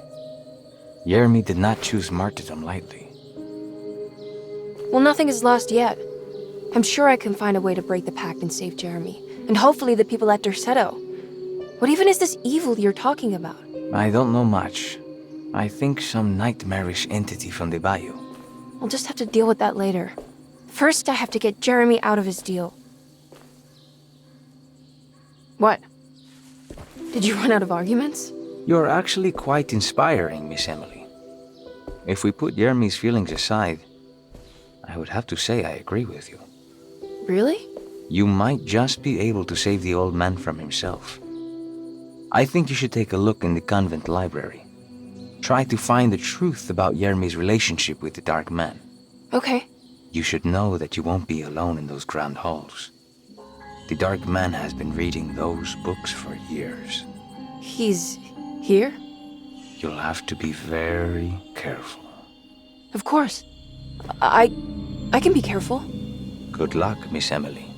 Jeremy did not choose martyrdom lightly. Well, nothing is lost yet. I'm sure I can find a way to break the pact and save Jeremy. And hopefully the people at Derceto. What even is this evil you're talking about? I don't know much. I think some nightmarish entity from the bayou. I'll just have to deal with that later. First, I have to get Jeremy out of his deal. What? Did you run out of arguments? You're actually quite inspiring, Miss Emily. If we put Jeremy's feelings aside, I would have to say I agree with you. Really? You might just be able to save the old man from himself. I think you should take a look in the convent library. Try to find the truth about Jeremy's relationship with the Dark Man. Okay. You should know that you won't be alone in those grand halls. The Dark Man has been reading those books for years. He's here? You'll have to be very careful. Of course. I can be careful. Good luck, Miss Emily.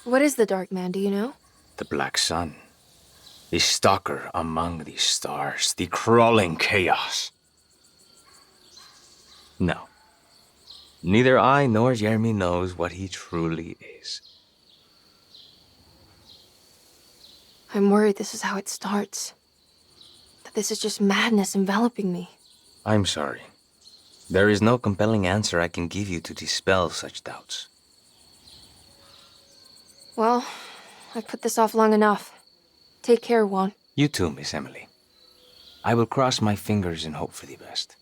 What is the Dark Man, do you know? The Black Sun. The stalker among the stars. The crawling chaos. No. Neither I nor Jeremy knows what he truly is. I'm worried this is how it starts. That this is just madness enveloping me. I'm sorry. There is no compelling answer I can give you to dispel such doubts. Well, I've put this off long enough. Take care, Juan. You too, Miss Emily. I will cross my fingers and hope for the best.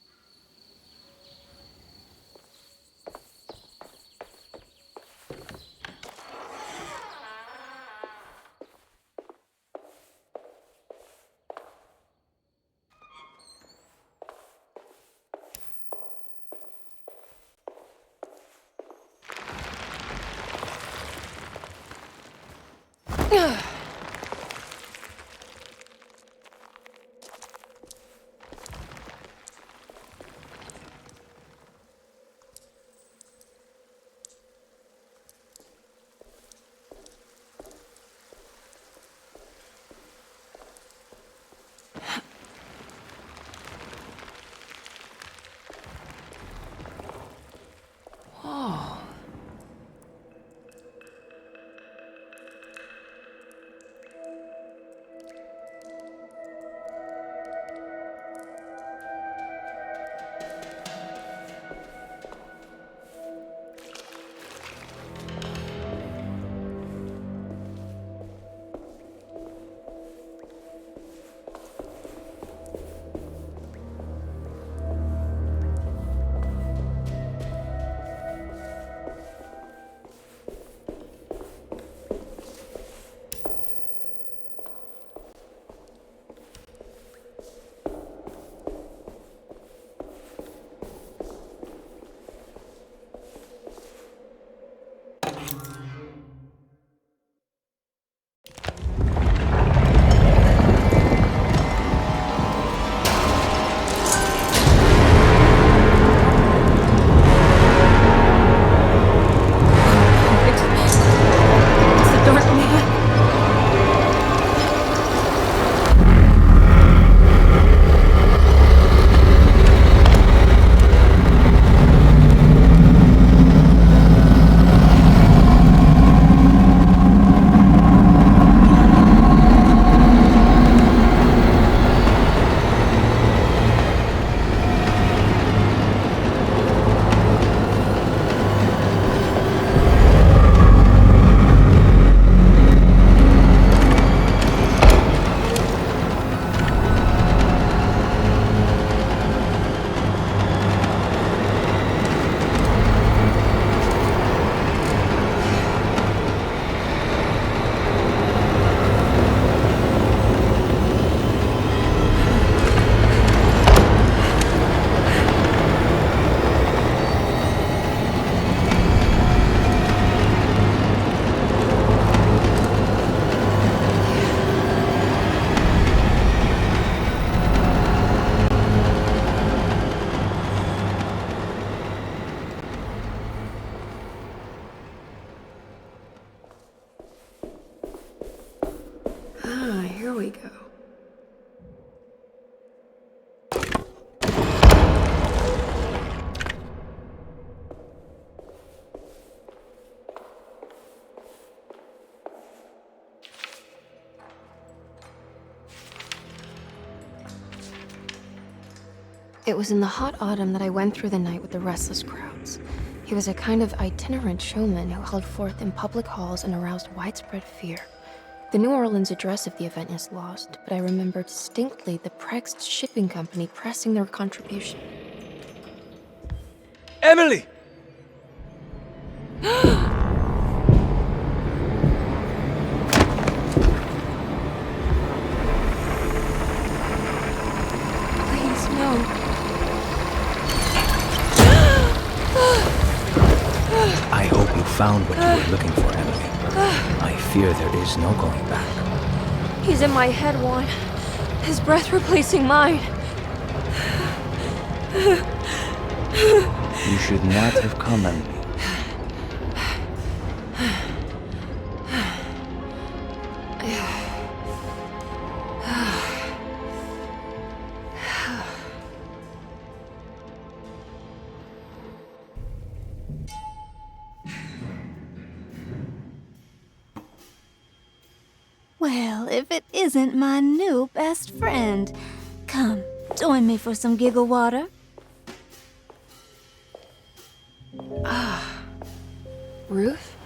we go. It was in the hot autumn that I went through the night with the restless crowds. He was a kind of itinerant showman who held forth in public halls and aroused widespread fear. The New Orleans address of the event is lost, but I remember distinctly the Prext shipping company pressing their contribution. Emily! Please, no. I hope you found what you were looking for, Emily. I fear there is no going back. He's in my head, Juan. His breath replacing mine. You should not have come, Emily. Well, if it isn't my new best friend. Come, join me for some giggle water. Ruth?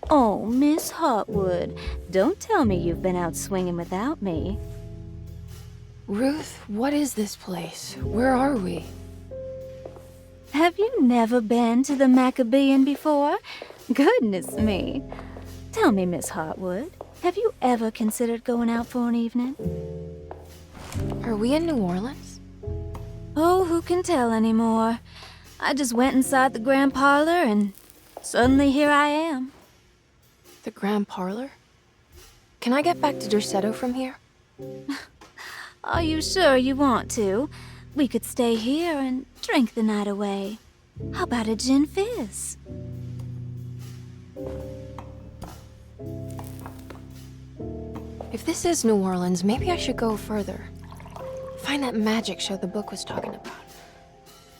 Oh, Miss Hartwood, don't tell me you've been out swinging without me. Ruth, what is this place? Where are we? Have you never been to the Maccabean before? Goodness me. Tell me, Miss Hartwood, have you ever considered going out for an evening? Are we in New Orleans? Oh, who can tell anymore? I just went inside the grand parlor and suddenly here I am. The Grand Parlor? Can I get back to Derceto from here? Are you sure you want to? We could stay here and drink the night away. How about a gin fizz? If this is New Orleans, maybe I should go further. Find that magic show the book was talking about.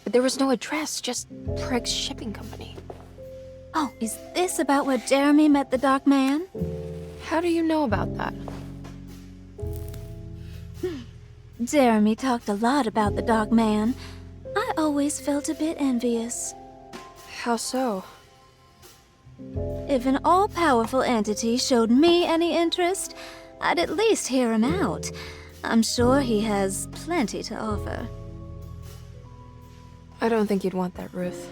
But there was no address, just Prext Shipping Company. Oh, is this about where Jeremy met the Dark Man? How do you know about that? Jeremy talked a lot about the Dark Man. I always felt a bit envious. How so? If an all-powerful entity showed me any interest, I'd at least hear him out. I'm sure he has plenty to offer. I don't think you'd want that, Ruth.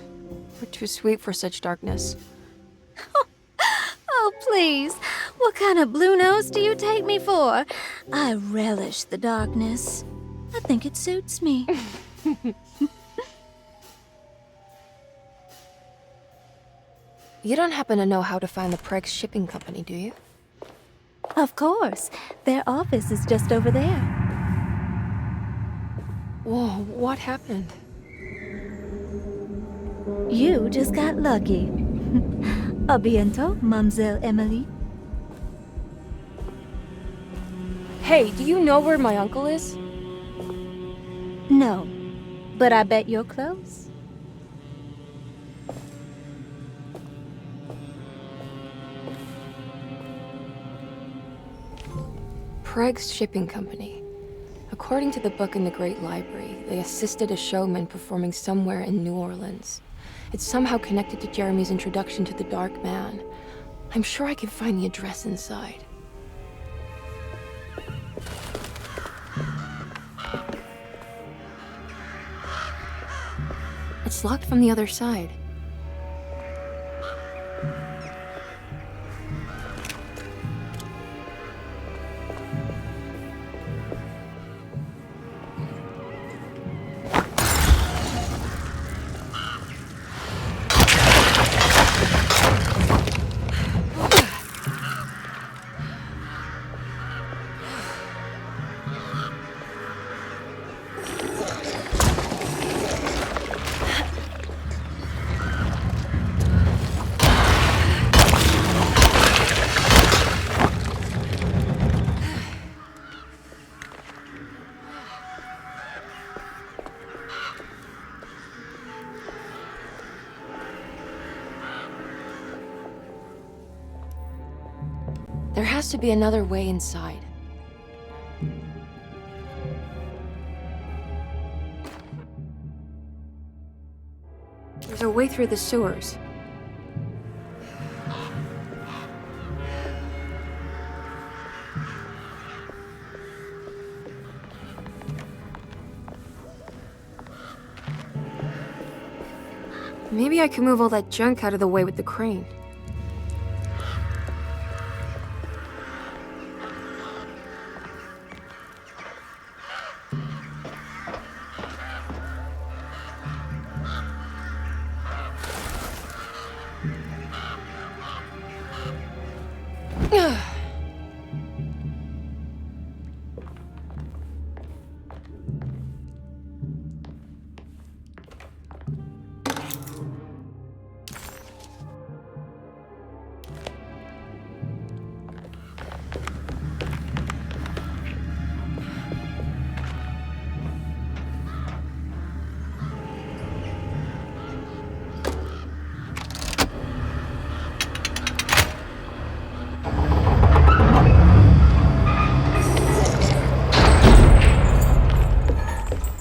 We're too sweet for such darkness. Oh, please. What kind of blue nose do you take me for? I relish the darkness. I think it suits me. You don't happen to know how to find the Prext Shipping Company, do you? Of course. Their office is just over there. Whoa, what happened? You just got lucky. A bientôt, Mademoiselle Emily. Hey, do you know where my uncle is? No, but I bet you're close. Prext Shipping Company. According to the book in the Great Library, they assisted a showman performing somewhere in New Orleans. It's somehow connected to Jeremy's introduction to the Dark Man. I'm sure I can find the address inside. It's locked from the other side. has to be another way inside. There's a way through the sewers. Maybe I can move all that junk out of the way with the crane.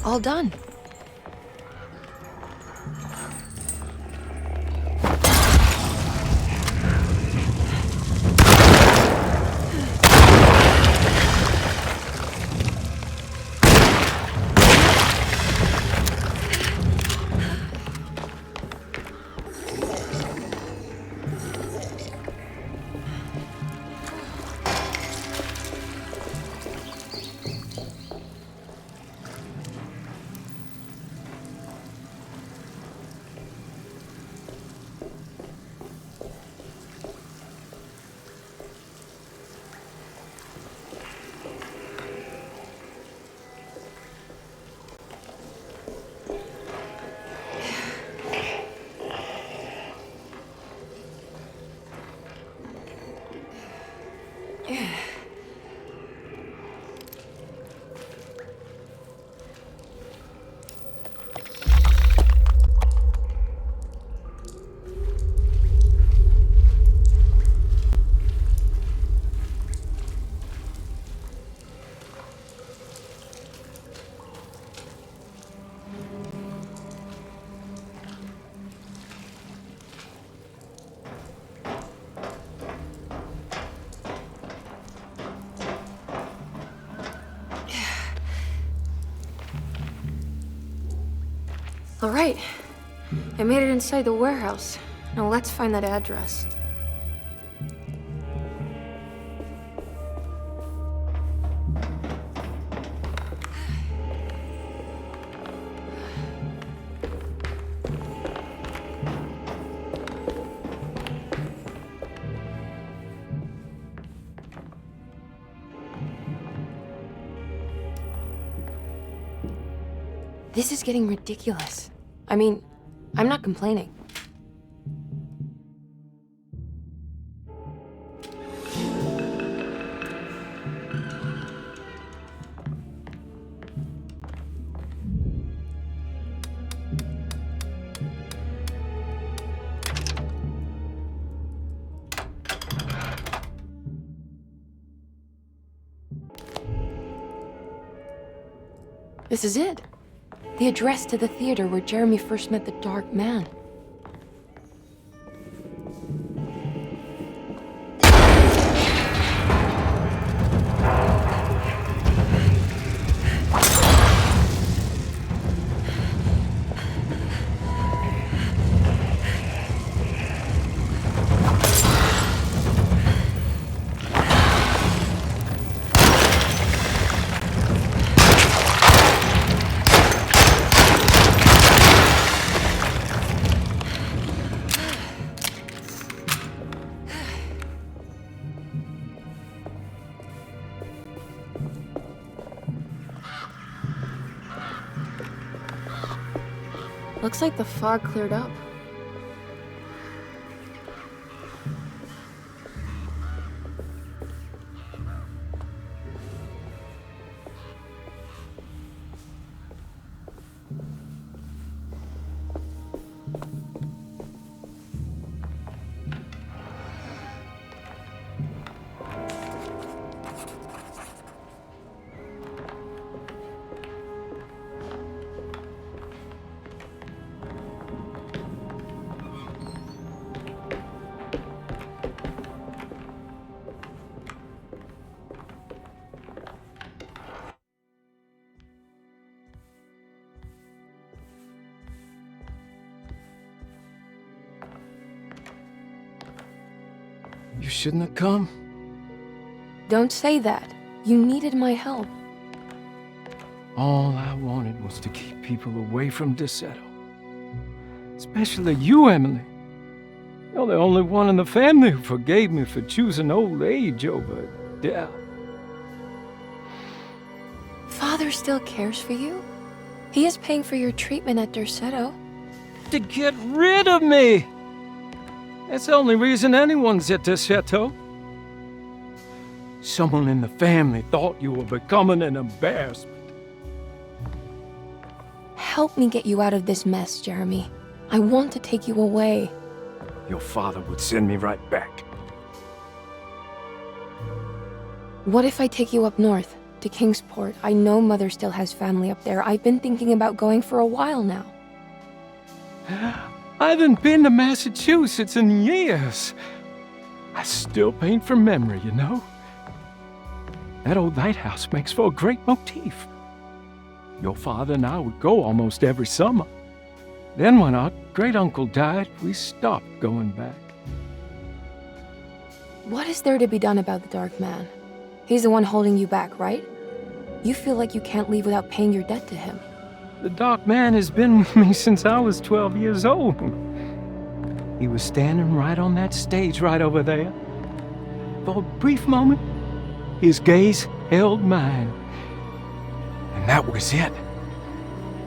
All done. All right, I made it inside the warehouse. Now let's find that address. This is getting ridiculous. I mean, I'm not complaining. This is it. The address to the theater where Jeremy first met the Dark Man. Looks like the fog cleared up. You shouldn't have come. Don't say that. You needed my help. All I wanted was to keep people away from Derceto. Especially you, Emily. You're the only one in the family who forgave me for choosing old age over death. Father still cares for you? He is paying for your treatment at Derceto. To get rid of me! That's the only reason anyone's at Derceto. Someone in the family thought you were becoming an embarrassment. Help me get you out of this mess, Jeremy. I want to take you away. Your father would send me right back. What if I take you up north, to Kingsport? I know Mother still has family up there. I've been thinking about going for a while now. I haven't been to Massachusetts in years. I still paint from memory, you know? That old lighthouse makes for a great motif. Your father and I would go almost every summer. Then when our great-uncle died, we stopped going back. What is there to be done about the Dark Man? He's the one holding you back, right? You feel like you can't leave without paying your debt to him. The Dark Man has been with me since I was 12 years old. He was standing right on that stage right over there. For a brief moment, his gaze held mine. And that was it.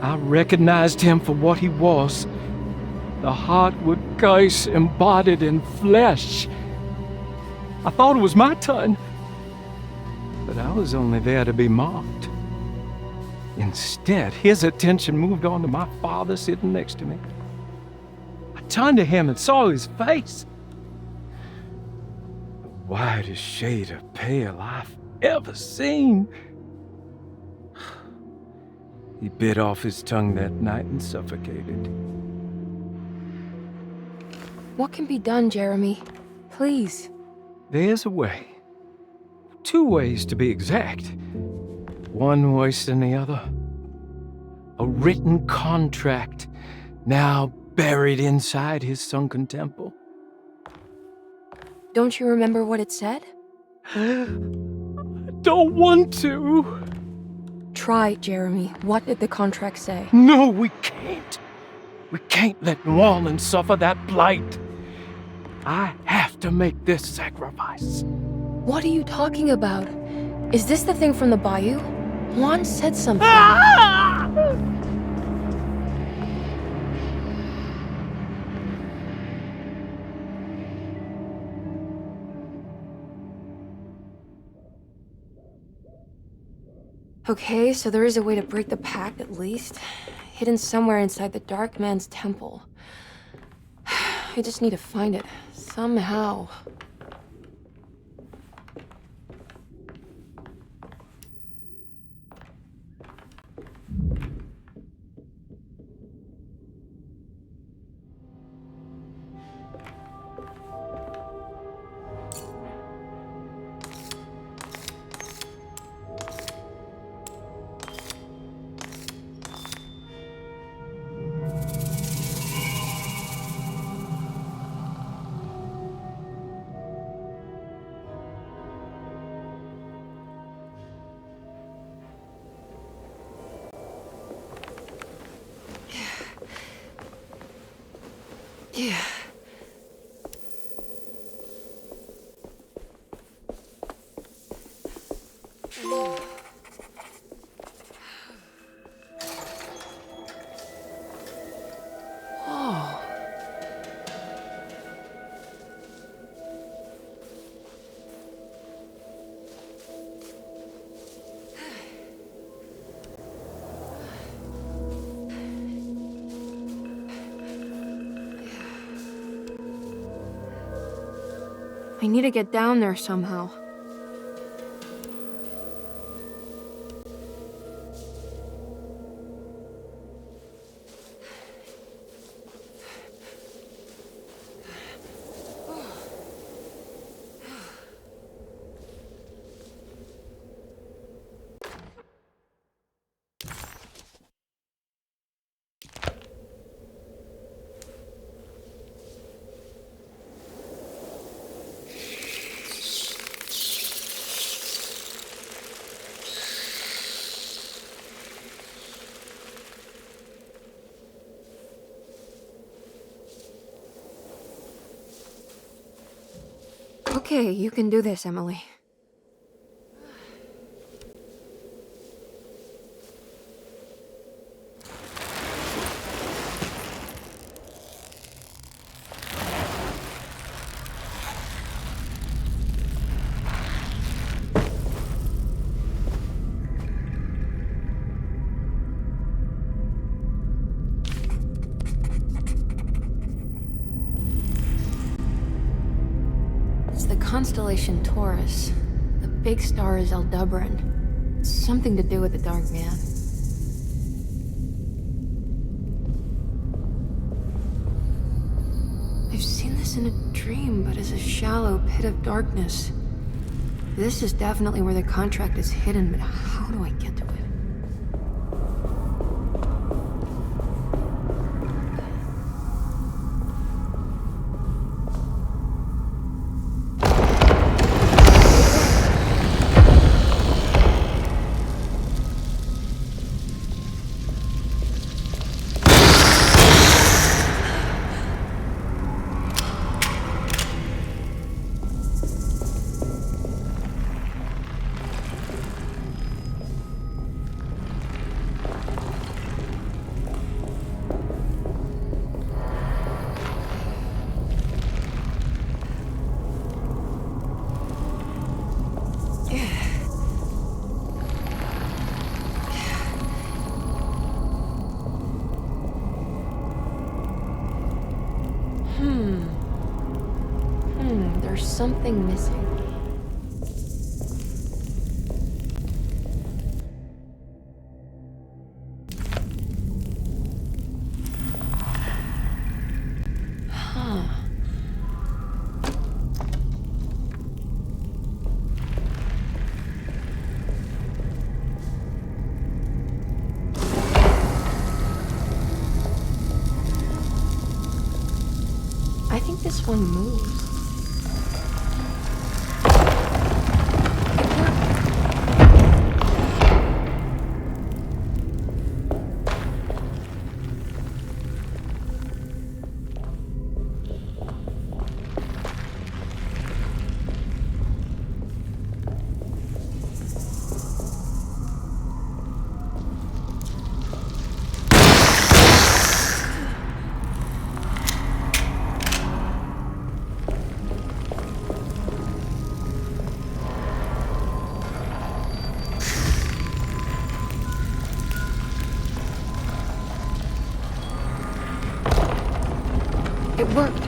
I recognized him for what he was. The Hartwood curse embodied in flesh. I thought it was my turn. But I was only there to be mocked. Instead, his attention moved on to my father sitting next to me. I turned to him and saw his face. The whitest shade of pale I've ever seen. He bit off his tongue that night and suffocated. What can be done, Jeremy? Please. There's a way. 2 ways to be exact. One worse than the other. A written contract, now buried inside his sunken temple. Don't you remember what it said? I don't want to. Try, Jeremy. What did the contract say? No, we can't. We can't let New Orleans suffer that blight. I have to make this sacrifice. What are you talking about? Is this the thing from the bayou? Juan said something. Okay, so there is a way to break the pact at least. Hidden somewhere inside the Dark Man's temple. I just need to find it, somehow. Yeah. Whoa. I need to get down there somehow. Okay, you can do this, Emily. Constellation Taurus. The big star is Aldebaran. It's something to do with the Dark Man. I've seen this in a dream, but as a shallow pit of darkness. This is definitely where the contract is hidden, but how do I get to it? There's something missing. I think this one moves. It worked.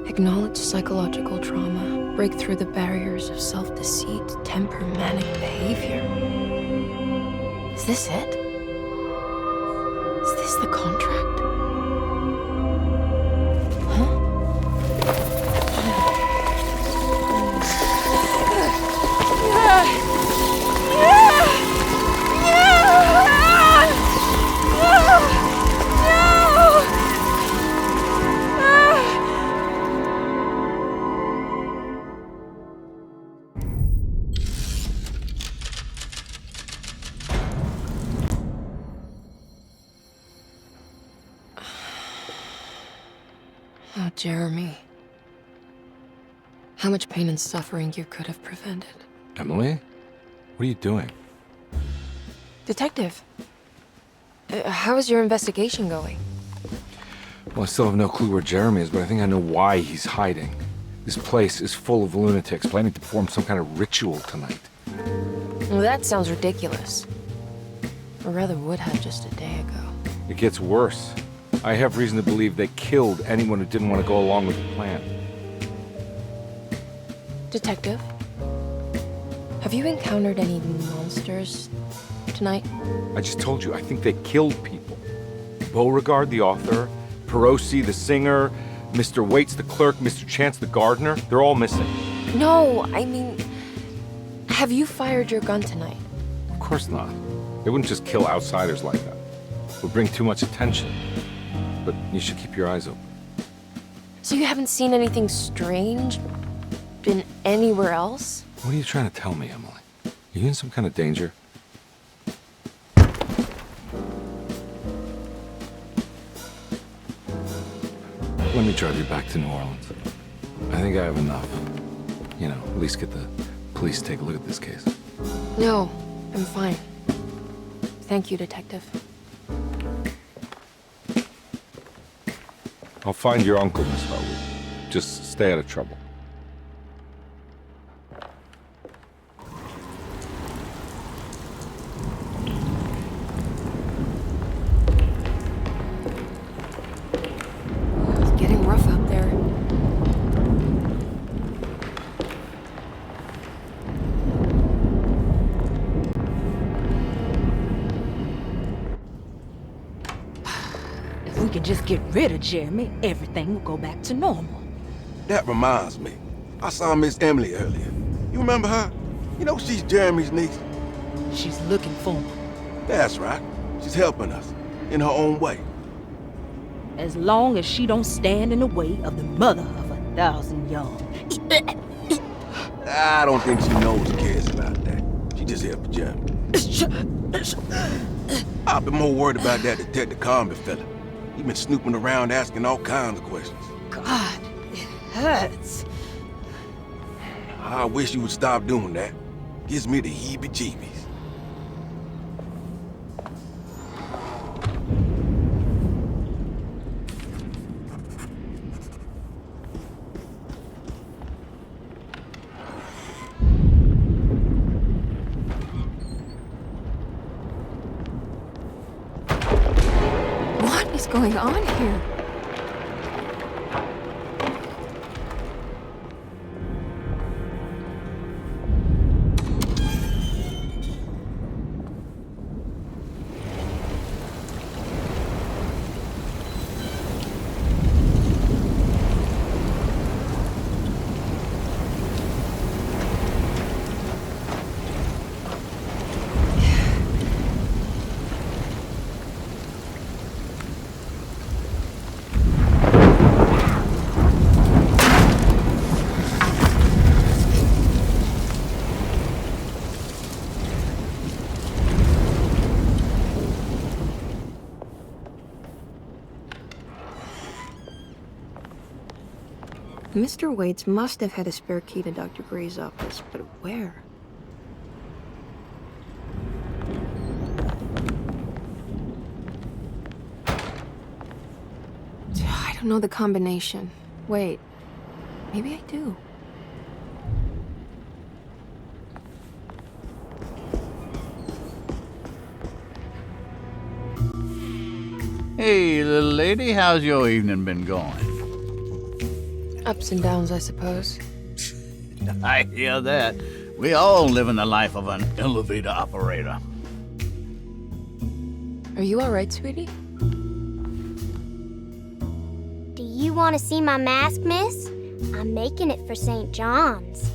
Acknowledge psychological trauma. Break through the barriers of self-deceit, temper manic behavior. Is this it? Is this the contract? Oh, Jeremy. How much pain and suffering you could have prevented. Emily? What are you doing? Detective, how is your investigation going? Well, I still have no clue where Jeremy is, but I think I know why he's hiding. This place is full of lunatics planning to perform some kind of ritual tonight. Well, that sounds ridiculous. Or rather would have just a day ago. It gets worse. I have reason to believe they killed anyone who didn't want to go along with the plan. Detective, have you encountered any monsters tonight? I just told you, I think they killed people. Beauregard, the author, Perosi, the singer, Mr. Waits, the clerk, Mr. Chance, the gardener, they're all missing. No, I mean, have you fired your gun tonight? Of course not. They wouldn't just kill outsiders like that. It would bring too much attention. But you should keep your eyes open. So you haven't seen anything strange? Been anywhere else? What are you trying to tell me, Emily? Are you in some kind of danger? Let me drive you back to New Orleans. I think I have enough. You know, at least get the police to take a look at this case. No, I'm fine. Thank you, Detective. I'll find your uncle, Miss Hartwood. Just stay out of trouble. It's getting rough out there. If we could just get rid of Jeremy, everything will go back to normal. That reminds me. I saw Miss Emily earlier. You remember her? You know she's Jeremy's niece. She's looking for him. That's right. She's helping us, in her own way. As long as she don't stand in the way of the mother of 1,000 young. I don't think she knows or cares about that. She just here for Jeremy. I've been more worried about that Detective Carnby fella. He's been snooping around asking all kinds of questions. God, it hurts. I wish you would stop doing that. Gives me the heebie-jeebies. What is going on here? Mr. Waits must have had a spare key to Dr. Gray's office, but where? I don't know the combination. Wait, maybe I do. Hey, little lady, how's your evening been going? Ups and downs, I suppose. I hear that. We all live in the life of an elevator operator. Are you all right, sweetie? Do you want to see my mask, miss? I'm making it for St. John's.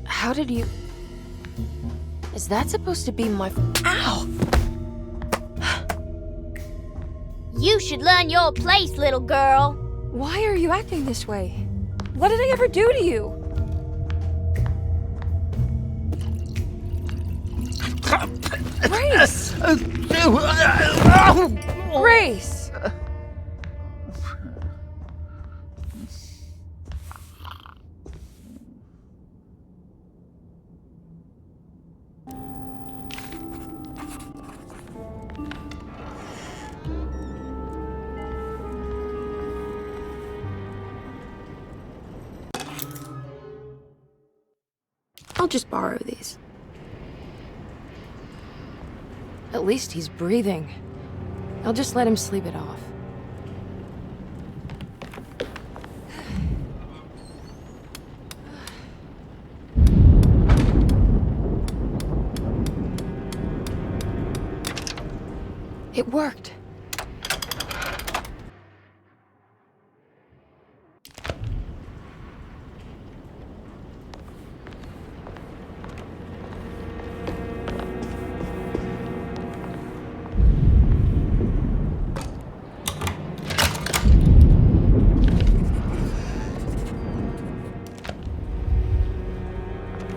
How did you... Is that supposed to be my... Ow! You should learn your place, little girl. Why are you acting this way? What did I ever do to you? Grace! Grace! I'll just borrow these. At least he's breathing. I'll just let him sleep it off. It worked.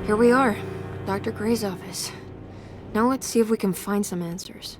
Here we are, Dr. Gray's office. Now let's see if we can find some answers.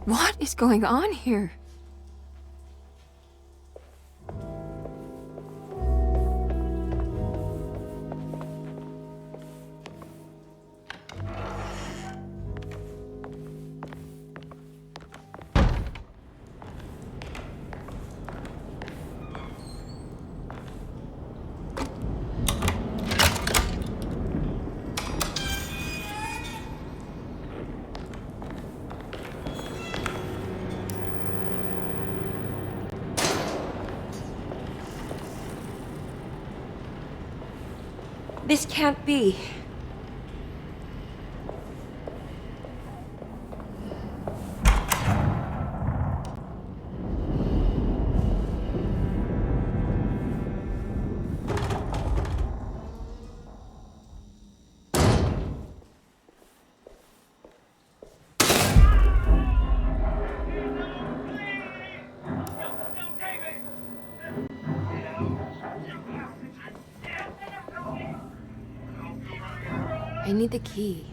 What is going on here? This can't be. I need the key.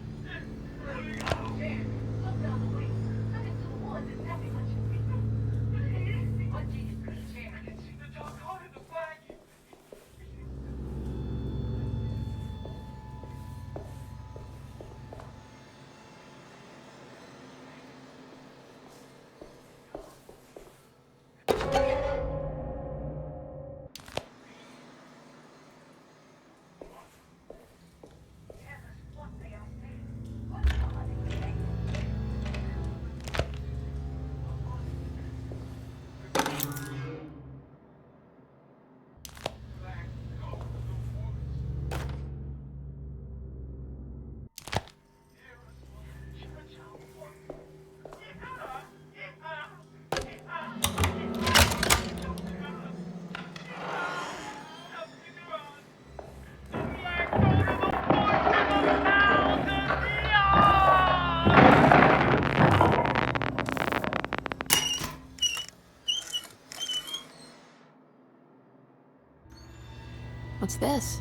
What's this?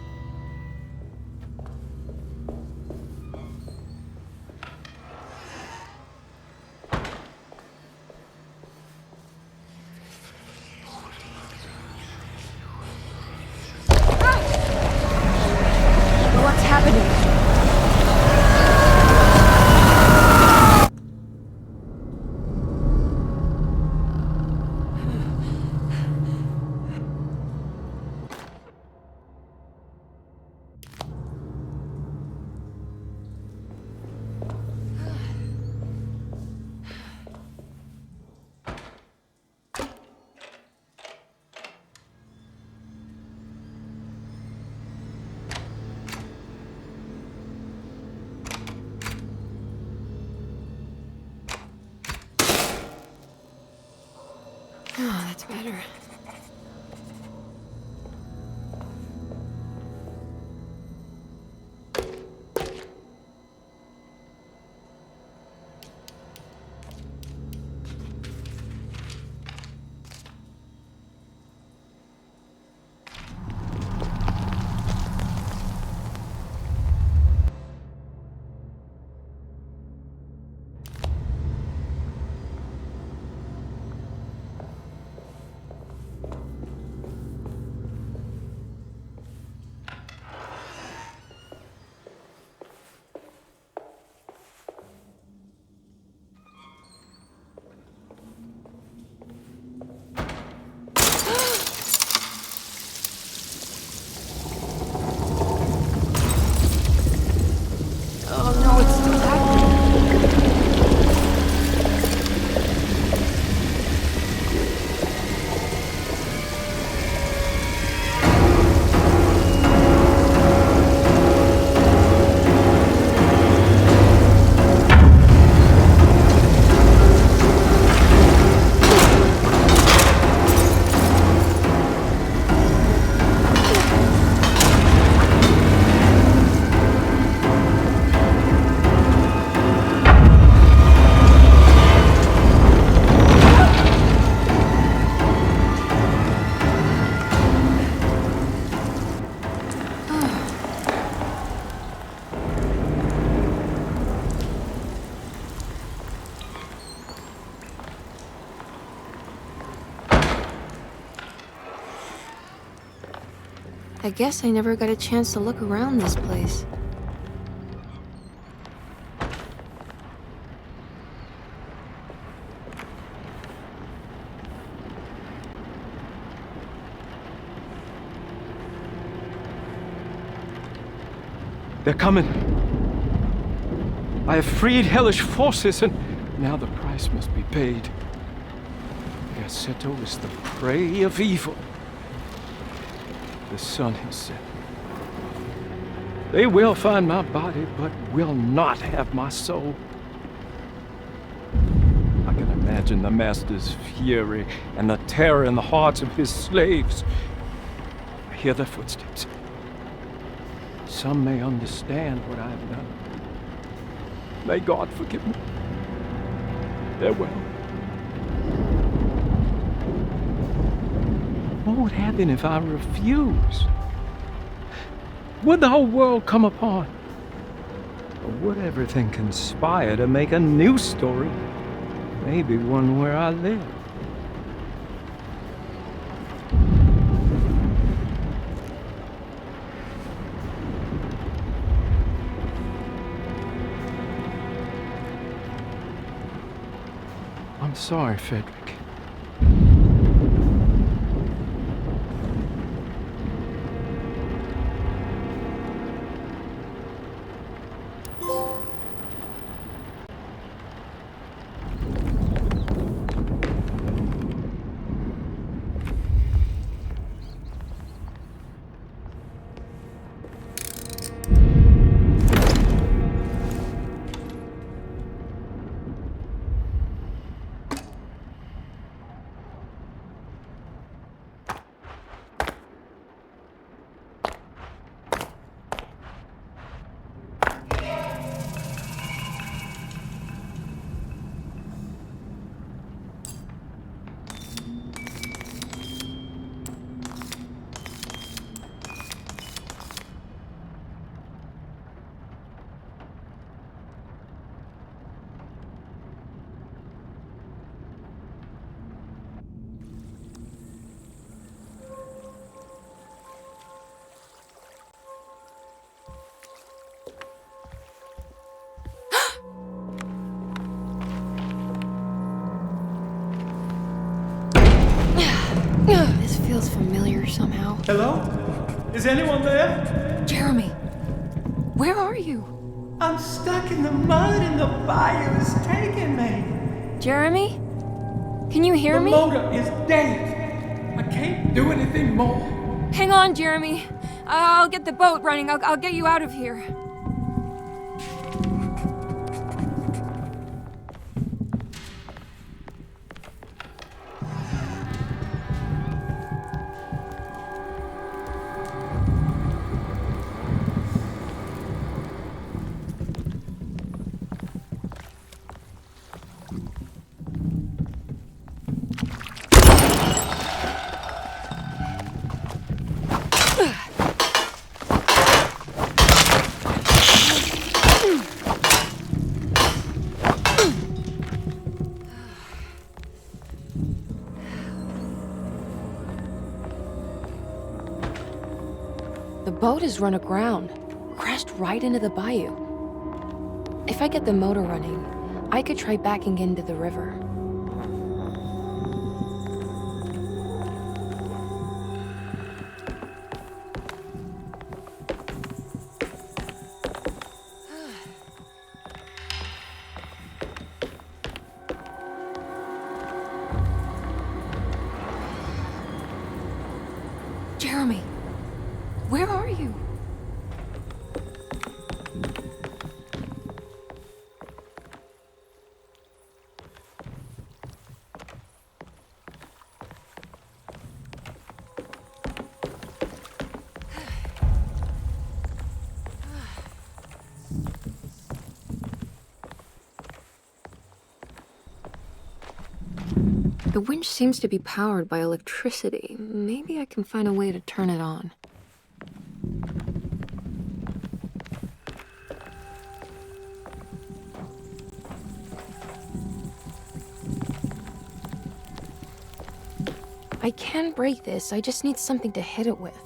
What's happening? Oh, that's better. I guess I never got a chance to look around this place. They're coming. I have freed hellish forces, and now the price must be paid. Derceto is the prey of evil. The sun has set. They will find my body, but will not have my soul. I can imagine the Master's fury and the terror in the hearts of his slaves. I hear their footsteps. Some may understand what I have done. May God forgive me. Farewell. What would happen if I refuse? Would the whole world come apart? Or would everything conspire to make a new story? Maybe one where I live. I'm sorry, Frederick. This feels familiar somehow. Hello? Is anyone there? Jeremy, where are you? I'm stuck in the mud and the bayou is taking me. Jeremy? Can you hear me? The motor is dead. I can't do anything more. Hang on, Jeremy. I'll get the boat running. I'll get you out of here. The boat is run aground, crashed right into the bayou. If I get the motor running, I could try backing into the river. Jeremy, where are you? The winch seems to be powered by electricity. Maybe I can find a way to turn it on. I can break this, I just need something to hit it with.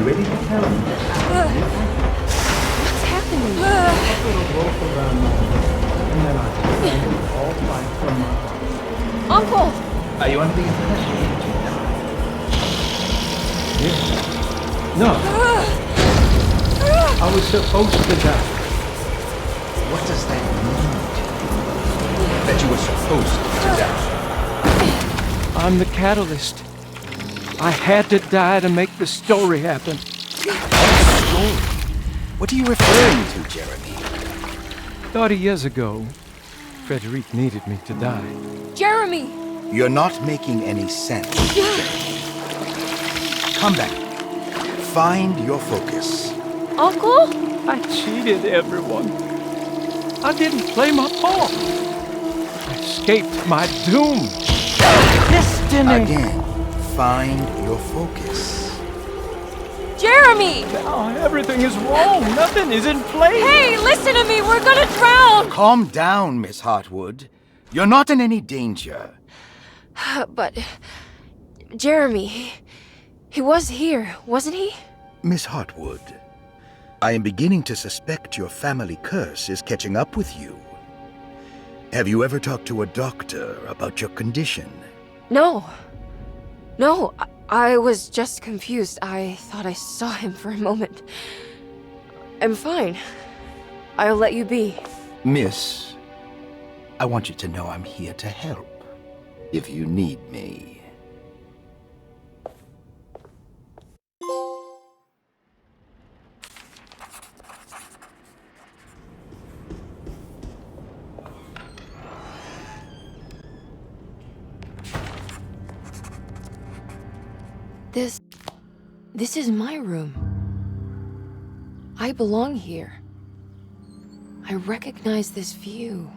you ready to tell me? What's happening? A little rope around my neck, and then I stand all fight from my heart. Uncle! Are you under the impression that you die? Yes. No. I was supposed to die. What does that mean? That you were supposed to die? I'm the catalyst. I had to die to make the story happen. Story? What are you referring to, Jeremy? 30 years ago, Frederic needed me to die. Jeremy! You're not making any sense, Jeremy. Come back. Find your focus. Uncle? I cheated everyone. I didn't play my part. I escaped my doom. Destiny! Again, find your focus. Jeremy! Now everything is wrong. Nothing is in place. Hey, listen to me! We're gonna drown! Calm down, Miss Hartwood. You're not in any danger. But... Jeremy... He was here, wasn't he? Miss Hartwood, I am beginning to suspect your family curse is catching up with you. Have you ever talked to a doctor about your condition? No. No, I was just confused. I thought I saw him for a moment. I'm fine. I'll let you be. Miss, I want you to know I'm here to help, if you need me. This is my room. I belong here. I recognize this view.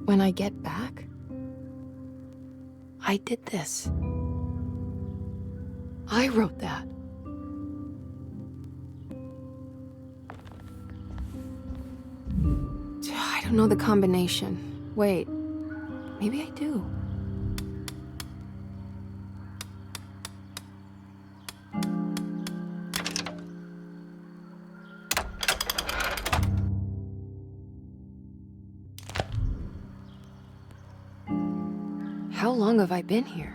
When I get back, I did this. I wrote that. I don't know the combination. Wait, maybe I do. How long have I been here?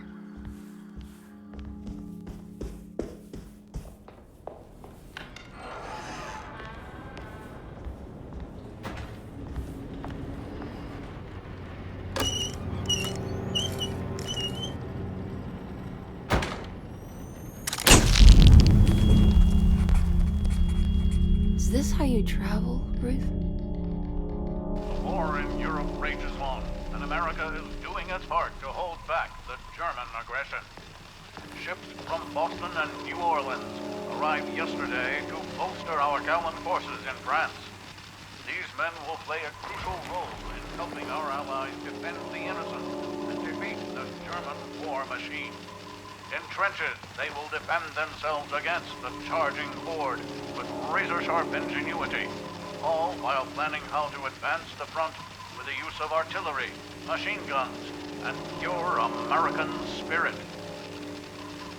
Is this how you travel, Ruth? The war in Europe rages on, and America is doing its part to hold back the German aggression. Ships from Boston and New Orleans arrived yesterday to bolster our gallant forces in France. These men will play a crucial role in helping our allies defend the innocent and defeat the German war machine. In trenches, they will defend themselves against the charging horde with razor-sharp ingenuity, all while planning how to advance the front with the use of artillery, machine guns, and pure American spirit.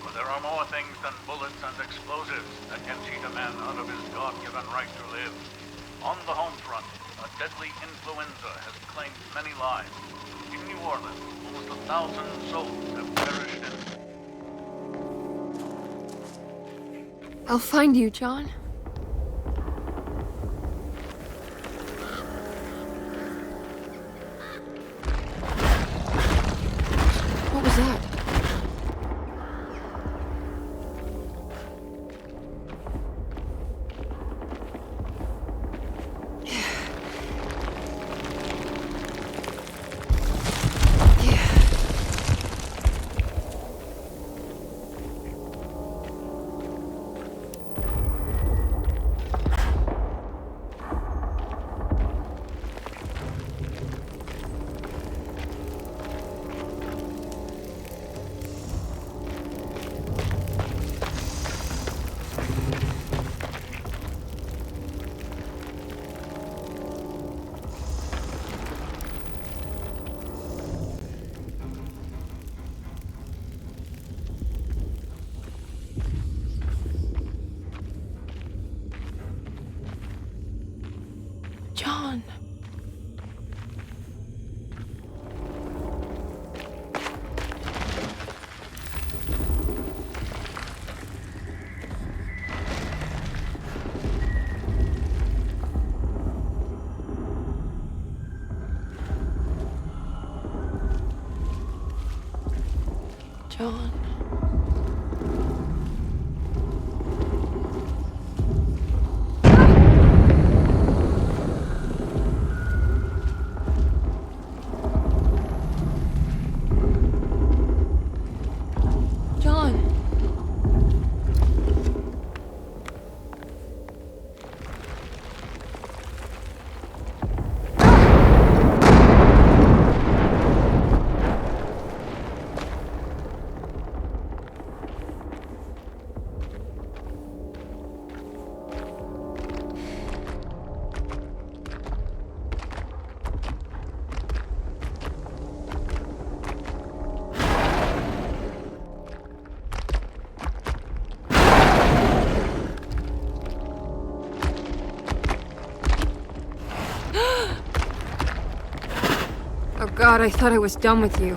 But there are more things than bullets and explosives that can cheat a man out of his God-given right to live. On the home front, a deadly influenza has claimed many lives. In New Orleans, almost 1,000 souls have perished in... I'll find you, John. What was that? John. John. Oh God, I thought I was done with you.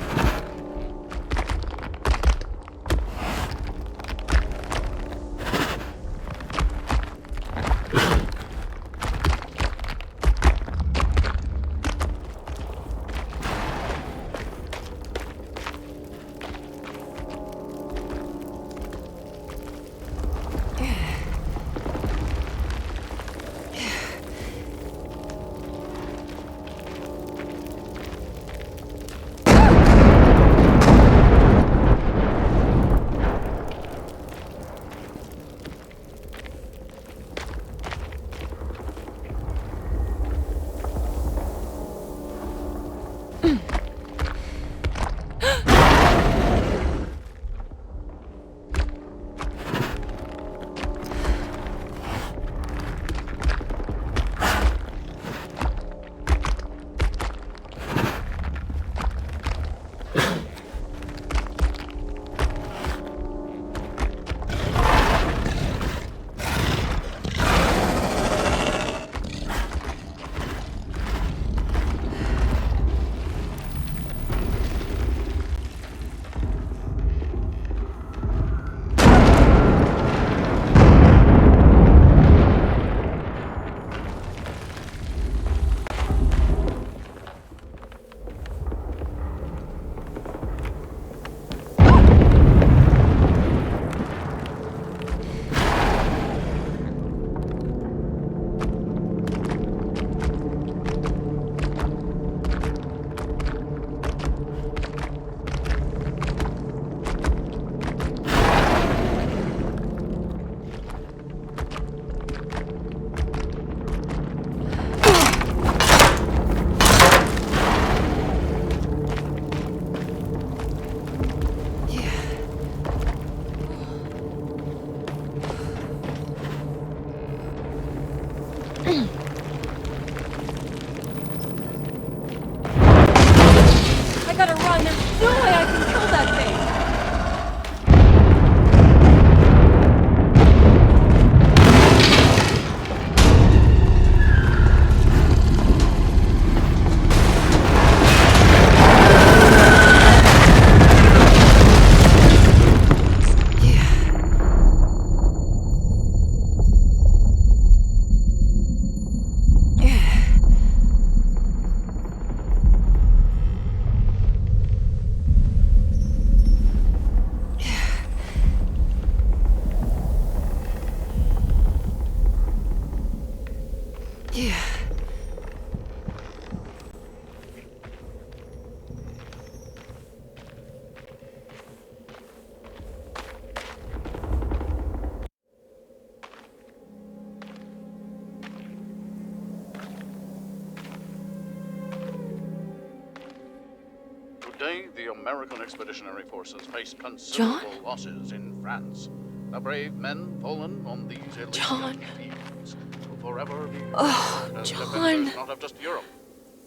Today, the American expeditionary forces faced considerable losses in France. The brave men fallen on these Elysian fields will forever be as defenders not of just Europe,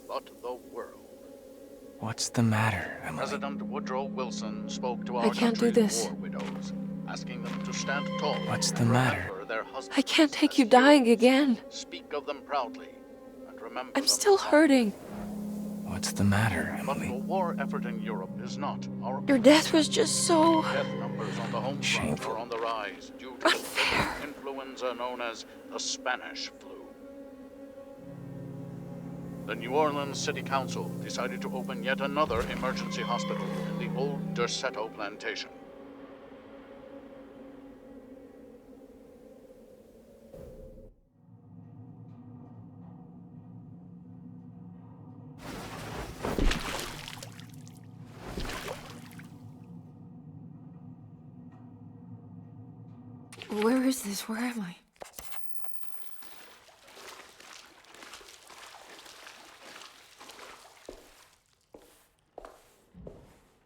but the world. What's the matter, Emily? President Woodrow Wilson spoke to our I can't do country's this. war widows, asking them to stand tall. What's the matter? Their husbands I can't take you dying again. Speak of them proudly, and remember I'm them still fondly. hurting. What's the matter, But Emily? the war effort in Europe is not our Your death was just so death numbers on the home front Shameful. are on the rise due to the influenza known as the Spanish flu. The New Orleans City Council decided to open yet another emergency hospital in the old Derceto plantation. Where is this? Where am I?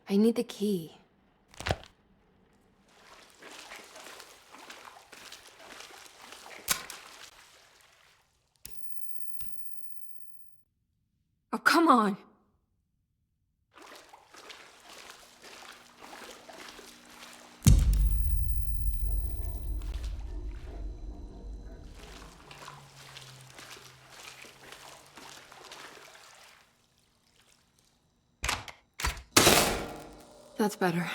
I need the key. Oh, come on! That's better.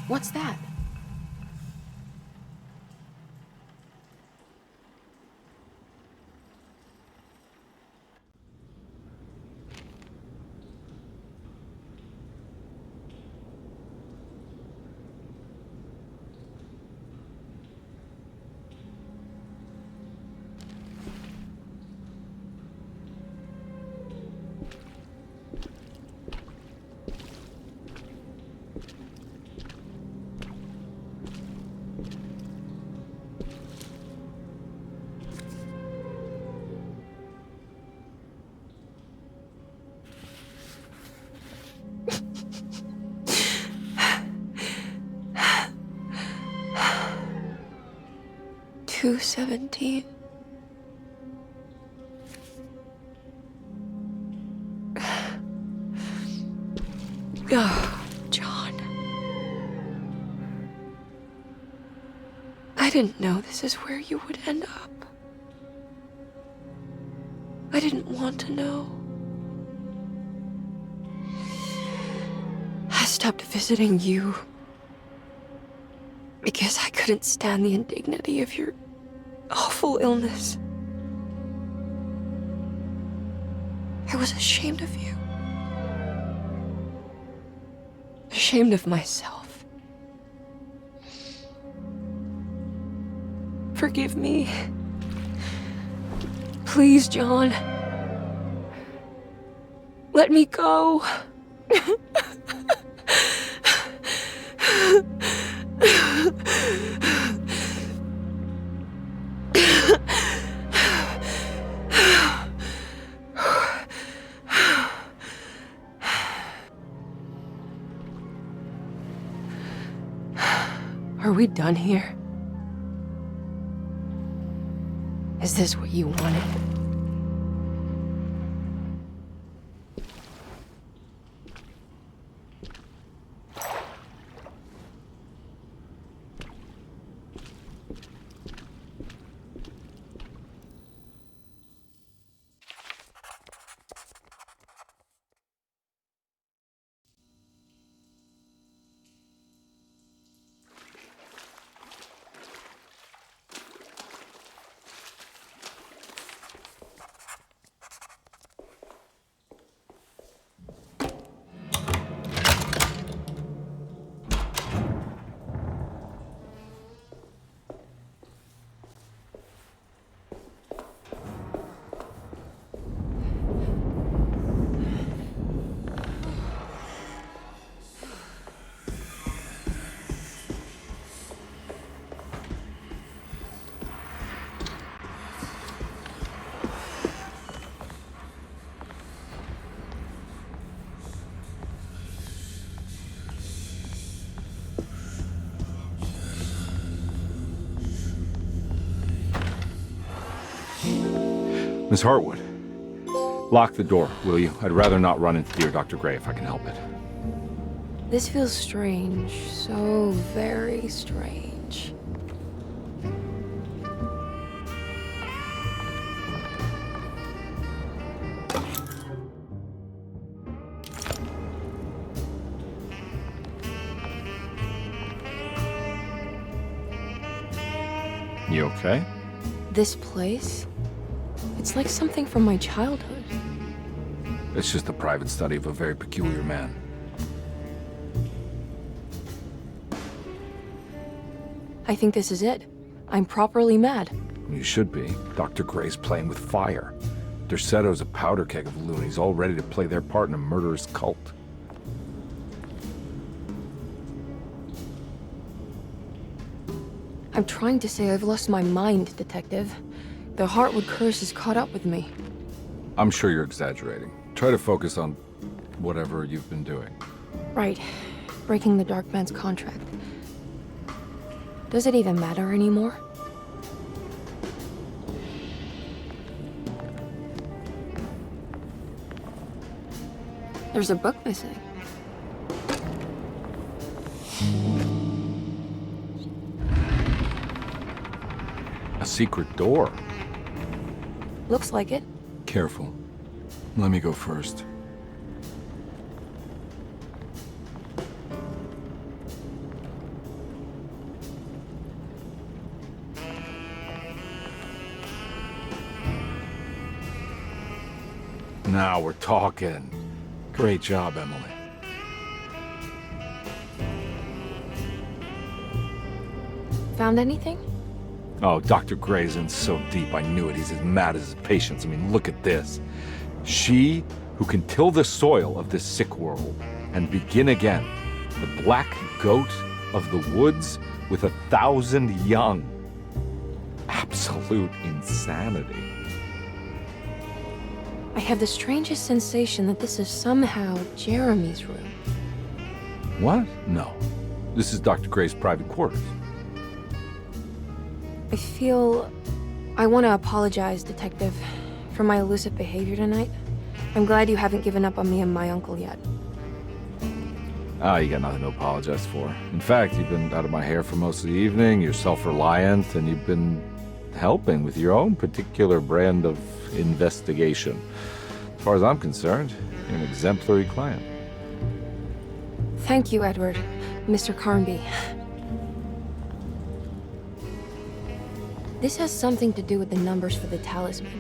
What's that? $2.17. Oh, John. I didn't know this is where you would end up. I didn't want to know. I stopped visiting you because I couldn't stand the indignity of your awful illness. I was ashamed of you. Ashamed of myself. Forgive me. Please, John. Let me go. Are we done here? Is this what you wanted? Miss Hartwood, lock the door, will you? I'd rather not run into dear Dr. Gray if I can help it. This feels strange. So very strange. You okay? This place? It's like something from my childhood. It's just a private study of a very peculiar man. I think this is it. I'm properly mad. You should be. Dr. Gray's playing with fire. Derceto's a powder keg of loonies, all ready to play their part in a murderous cult. I'm trying to say I've lost my mind, Detective. The Hartwood curse has caught up with me. I'm sure you're exaggerating. Try to focus on whatever you've been doing. Right. Breaking the Dark Man's contract. Does it even matter anymore? There's a book missing. A secret door. Looks like it. Careful. Let me go first. Now we're talking. Great job, Emily. Found anything? Oh, Dr. Gray's in so deep, I knew it. He's as mad as his patients. I mean, look at this. She who can till the soil of this sick world and begin again, the black goat of the woods with 1,000 young. Absolute insanity. I have the strangest sensation that this is somehow Jeremy's room. What? No. This is Dr. Gray's private quarters. I feel... I want to apologize, Detective, for my elusive behavior tonight. I'm glad you haven't given up on me and my uncle yet. Ah, you got nothing to apologize for. In fact, you've been out of my hair for most of the evening, you're self-reliant, and you've been helping with your own particular brand of investigation. As far as I'm concerned, you're an exemplary client. Thank you, Edward. Mr. Carnby. This has something to do with the numbers for the Talisman.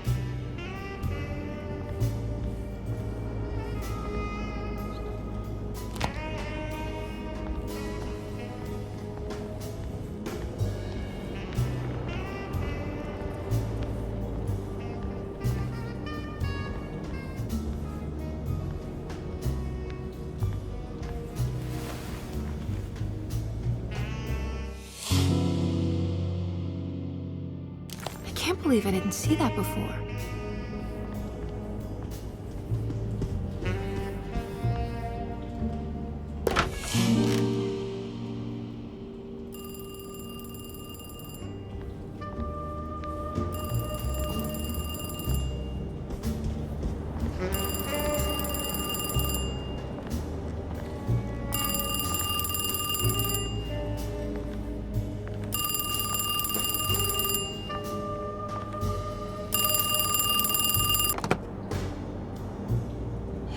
I can't believe I didn't see that before.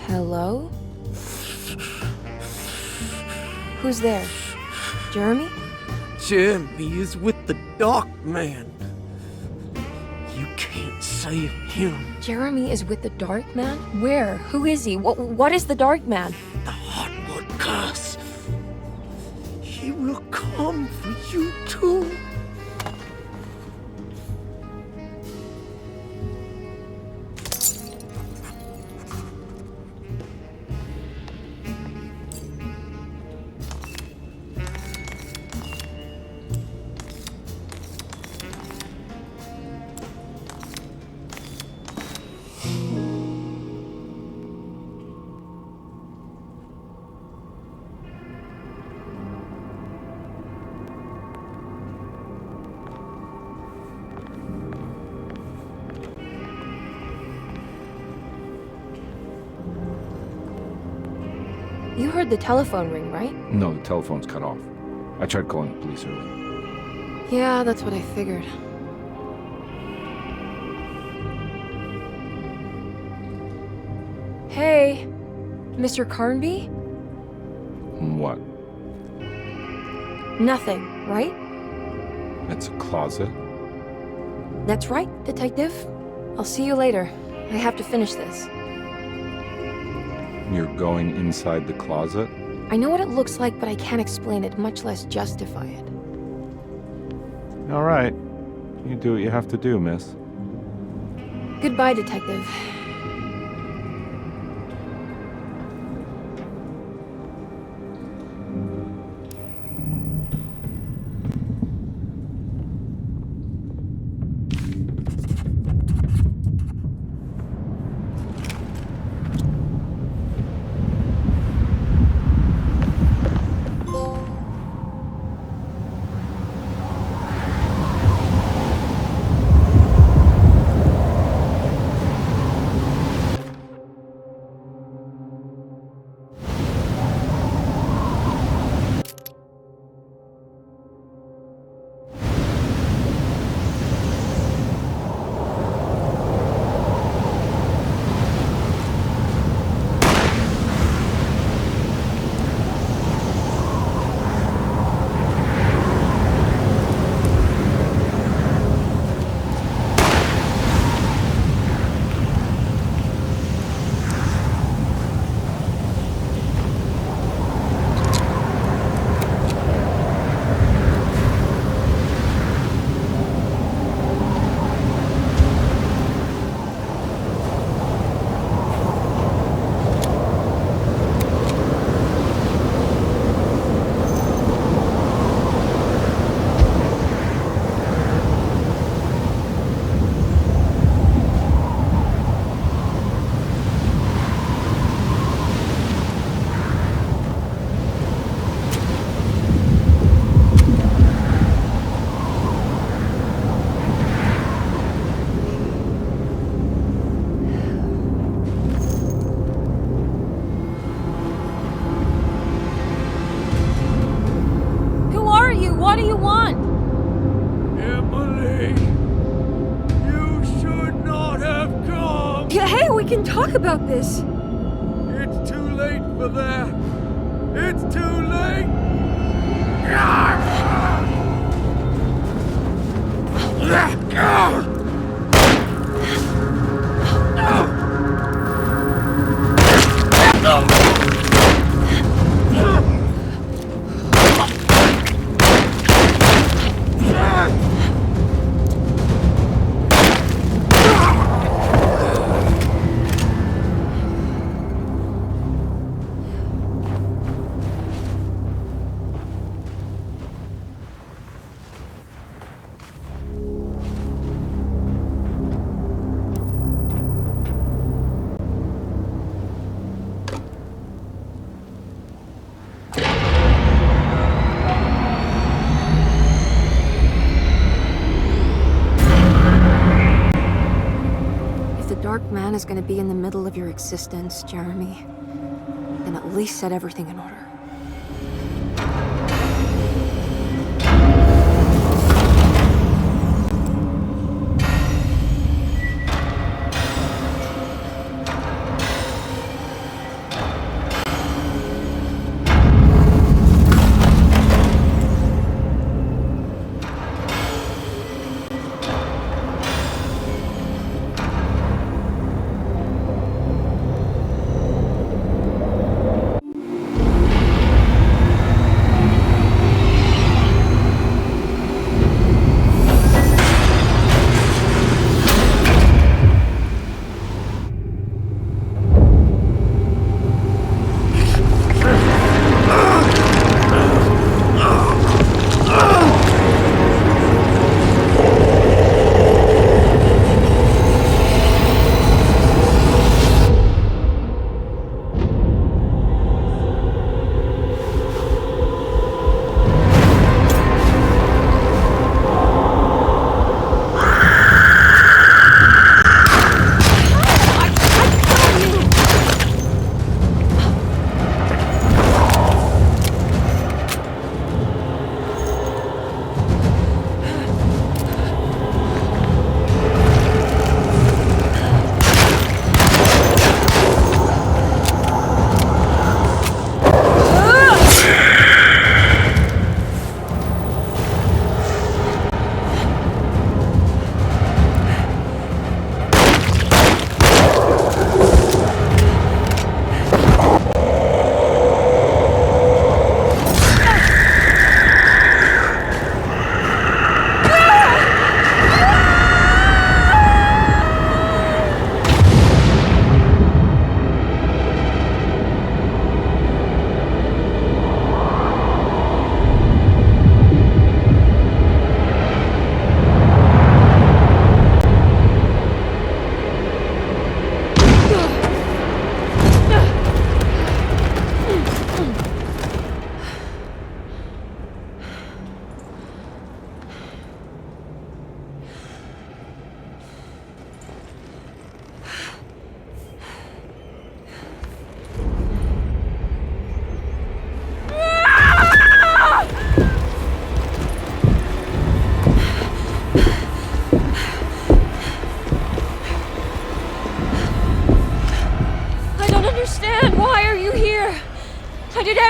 Hello? Who's there? Jeremy? Jeremy is with the Dark Man. You can't save him. Jeremy is with the Dark Man? Where? Who is he? What is the Dark Man? The Hartwood curse. He will come for you too. You heard the telephone ring, right? No, the telephone's cut off. I tried calling the police earlier. Yeah, that's what I figured. Hey, Mr. Carnby? What? Nothing, right? It's a closet? That's right, Detective. I'll see you later. I have to finish this. You're going inside the closet? I know what it looks like, but I can't explain it, much less justify it. All right. You do what you have to do, miss. Goodbye, Detective. What do you want? Emily, you should not have come. Yeah, hey, we can talk about this. It's too late for that. It's too late. Dark man is gonna be in the middle of your existence, Jeremy. Then at least set everything in order.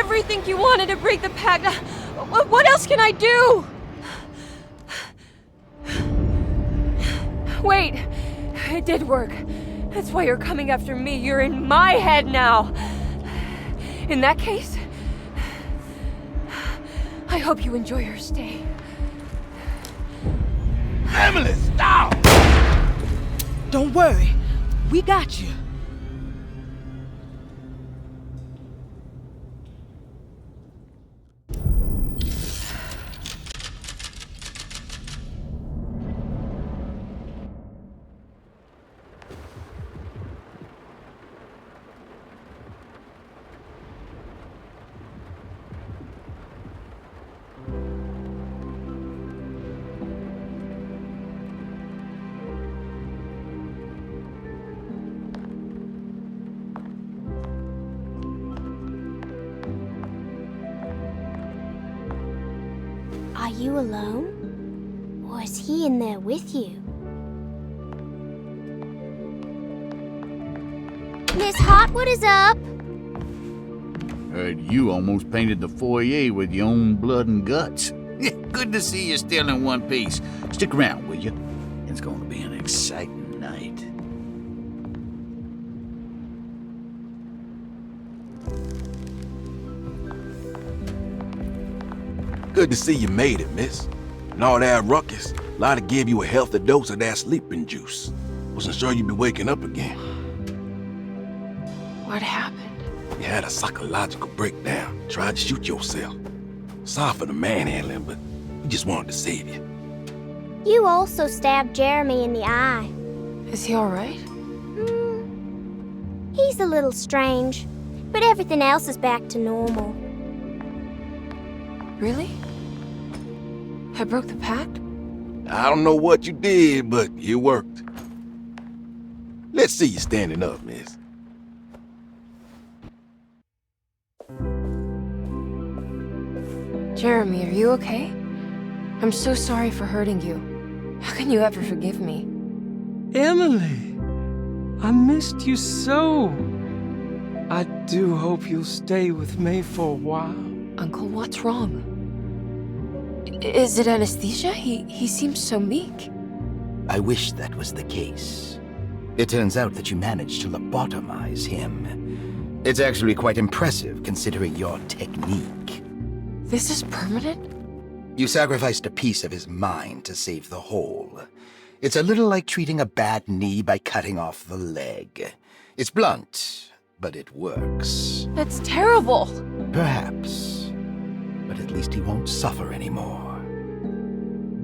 everything you wanted to break the pact. What else can I do? Wait, it did work. That's why you're coming after me. You're in my head now. In that case, I hope you enjoy your stay. Emily, stop! Don't worry. We got you. Are you alone? Or is he in there with you? Miss Hartwood is up! Heard you almost painted the foyer with your own blood and guts. Good to see you still in one piece. Stick around, will you? It's going to be an exciting night. Good to see you made it, miss. And all that ruckus, Lottie gave you a healthy dose of that sleeping juice. Wasn't sure you'd be waking up again. What happened? You had a psychological breakdown. Tried to shoot yourself. Sorry for the manhandling, but we just wanted to save you. You also stabbed Jeremy in the eye. Is he alright? He's a little strange, but everything else is back to normal. Really? I broke the pact? I don't know what you did, but it worked. Let's see you standing up, miss. Jeremy, are you okay? I'm so sorry for hurting you. How can you ever forgive me? Emily, I missed you so. I do hope you'll stay with me for a while. Uncle, what's wrong? Is it anesthesia? He seems so meek. I wish that was the case. It turns out that you managed to lobotomize him. It's actually quite impressive considering your technique. This is permanent? You sacrificed a piece of his mind to save the whole. It's a little like treating a bad knee by cutting off the leg. It's blunt, but it works. That's terrible. Perhaps. But at least he won't suffer anymore.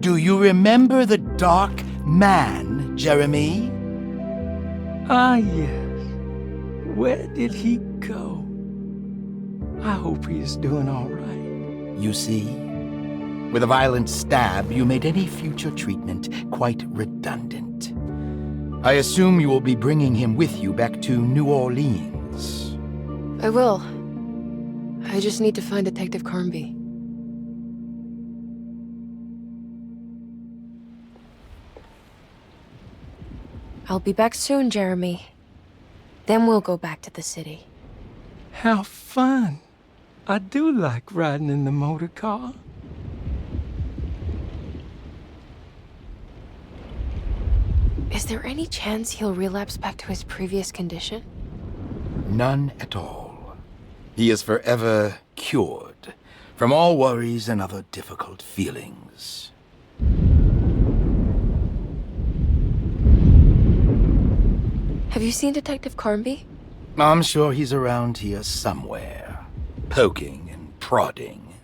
Do you remember the Dark Man, Jeremy? Ah, yes. Where did he go? I hope he is doing all right. You see? With a violent stab, you made any future treatment quite redundant. I assume you will be bringing him with you back to New Orleans. I will. I just need to find Detective Carnby. I'll be back soon, Jeremy. Then we'll go back to the city. How fun. I do like riding in the motor car. Is there any chance he'll relapse back to his previous condition? None at all. He is forever cured from all worries and other difficult feelings. Have you seen Detective Carnby? I'm sure he's around here somewhere, poking and prodding.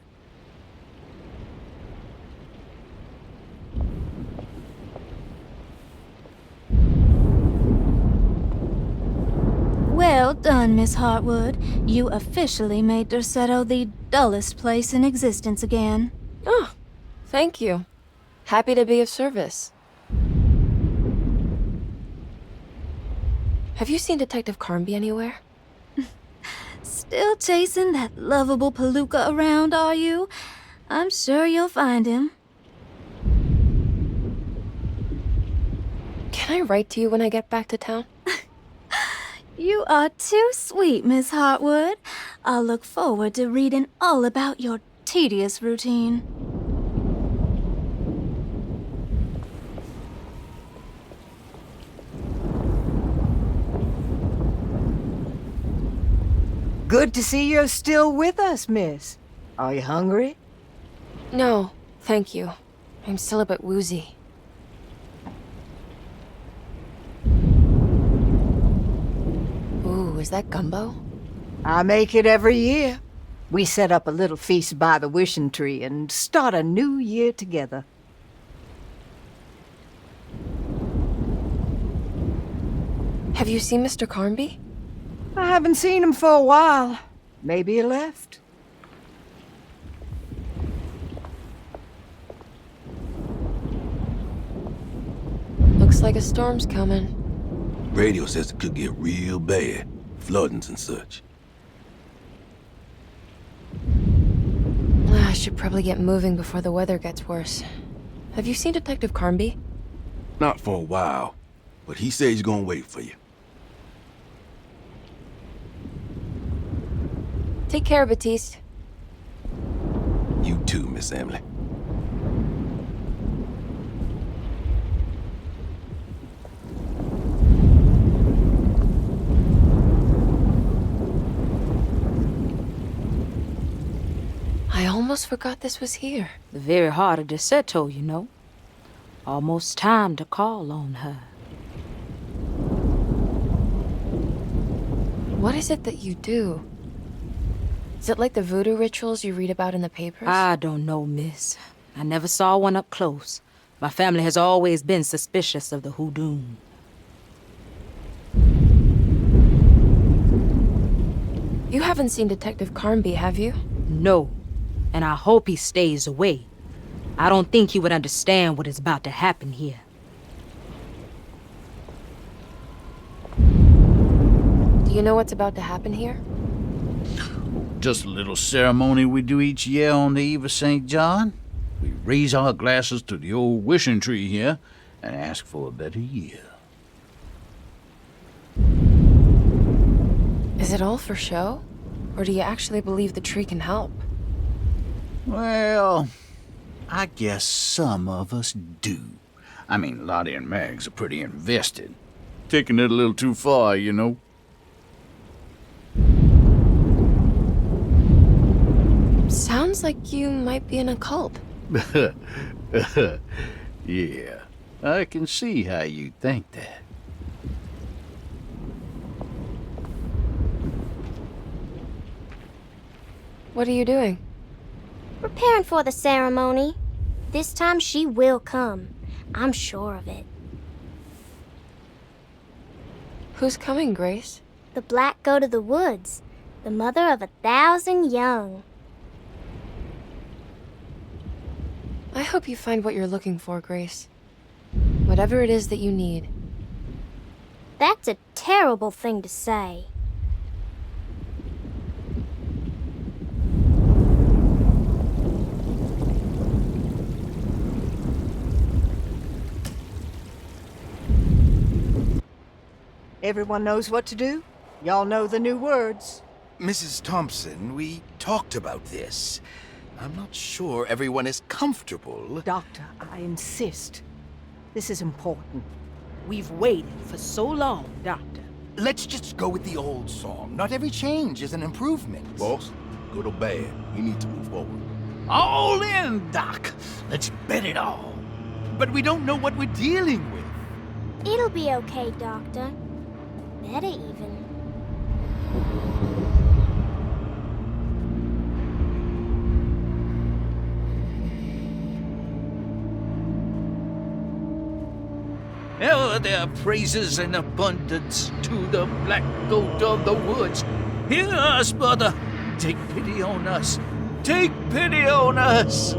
Well done, Miss Hartwood. You officially made Derceto the dullest place in existence again. Oh, thank you. Happy to be of service. Have you seen Detective Carnby anywhere? Still chasing that lovable palooka around, are you? I'm sure you'll find him. Can I write to you when I get back to town? You are too sweet, Miss Hartwood. I'll look forward to reading all about your tedious routine. Good to see you're still with us, miss. Are you hungry? No, thank you. I'm still a bit woozy. Ooh, is that gumbo? I make it every year. We set up a little feast by the wishing tree and start a new year together. Have you seen Mr. Carnby? I haven't seen him for a while. Maybe he left. Looks like a storm's coming. Radio says it could get real bad. Floodings and such. I should probably get moving before the weather gets worse. Have you seen Detective Carnby? Not for a while, but he says he's gonna wait for you. Take care, Batiste. You too, Miss Emily. I almost forgot this was here. The very heart of Derceto, you know. Almost time to call on her. What is it that you do? Is it like the voodoo rituals you read about in the papers? I don't know, miss. I never saw one up close. My family has always been suspicious of the hoodoo. You haven't seen Detective Carnby, have you? No. And I hope he stays away. I don't think he would understand what is about to happen here. Do you know what's about to happen here? Just a little ceremony we do each year on the eve of St. John. We raise our glasses to the old wishing tree here and ask for a better year. Is it all for show? Or do you actually believe the tree can help? Well, I guess some of us do. I mean, Lottie and Mags are pretty invested. Taking it a little too far, you know. Sounds like you might be in a cult. Yeah, I can see how you think that. What are you doing? Preparing for the ceremony. This time she will come. I'm sure of it. Who's coming, Grace? The black goat of the woods. The mother of 1,000 young. I hope you find what you're looking for, Grace. Whatever it is that you need. That's a terrible thing to say. Everyone knows what to do? Y'all know the new words. Mrs. Thompson, we talked about this. I'm not sure everyone is comfortable. Doctor, I insist. This is important. We've waited for so long, Doctor. Let's just go with the old song. Not every change is an improvement. Boss, good or bad, we need to move forward. All in, Doc. Let's bet it all. But we don't know what we're dealing with. It'll be okay, Doctor. Better even. Ever their praises and abundance to the black goat of the woods. Hear us, brother. Take pity on us. Take pity on us.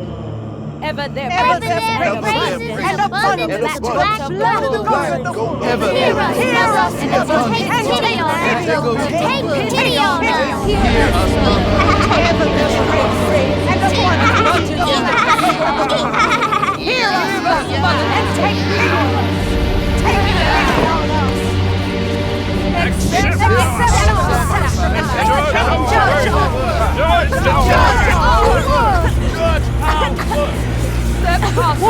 Ever their praises and abundance to the black goat of the woods. Ever Hear us and take pity on us. Take pity on us. hear us, brother. Ever their praises and abundance to the black goat of the woods. Hear us, brother, and take pity on us. Take pity on us. Accept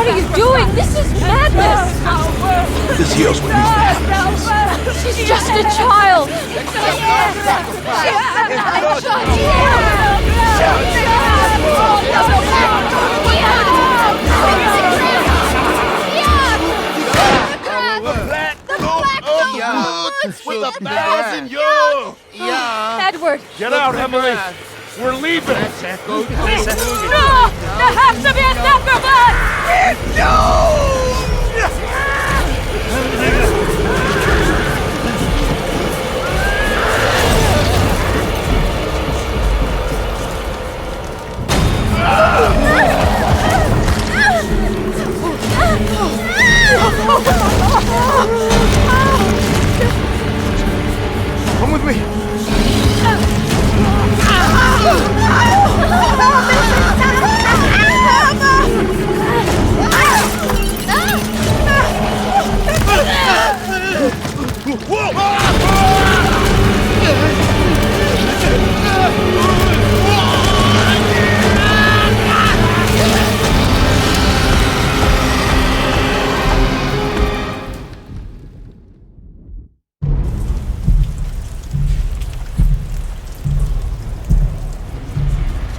What are you doing? This is madness! This here's what needs to happen. She's just a child! With a 1,000 years! Edward! Get out, Emily! We're leaving! No! There has to be a sacrifice! Come with me.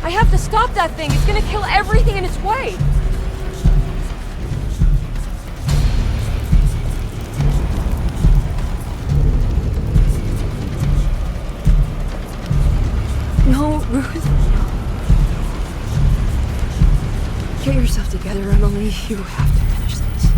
I have to stop that thing. It's gonna kill everything in its way. No, Ruth. Get yourself together, Emily. You have to finish this.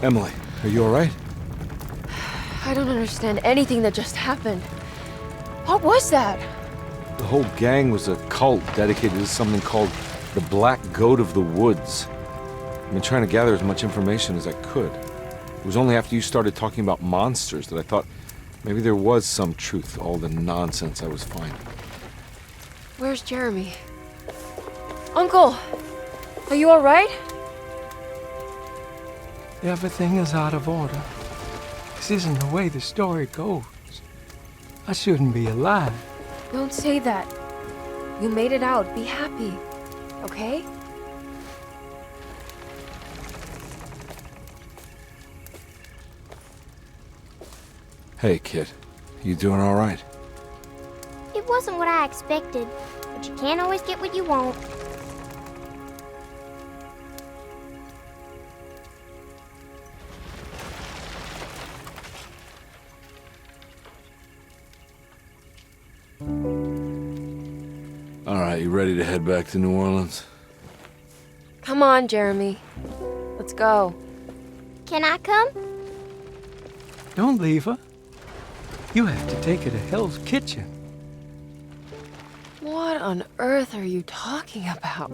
Emily, are you alright? I don't understand anything that just happened. What was that? The whole gang was a cult dedicated to something called the Black Goat of the Woods. I've been trying to gather as much information as I could. It was only after you started talking about monsters that I thought maybe there was some truth to all the nonsense I was finding. Where's Jeremy? Uncle! Are you alright? Everything is out of order. This isn't the way the story goes. I shouldn't be alive. Don't say that. You made it out. Be happy. Okay? Hey, kid. You doing alright? It wasn't what I expected, but you can't always get what you want. Alright, you ready to head back to New Orleans? Come on, Jeremy. Let's go. Can I come? Don't leave her. You have to take her to Hell's Kitchen. What on earth are you talking about?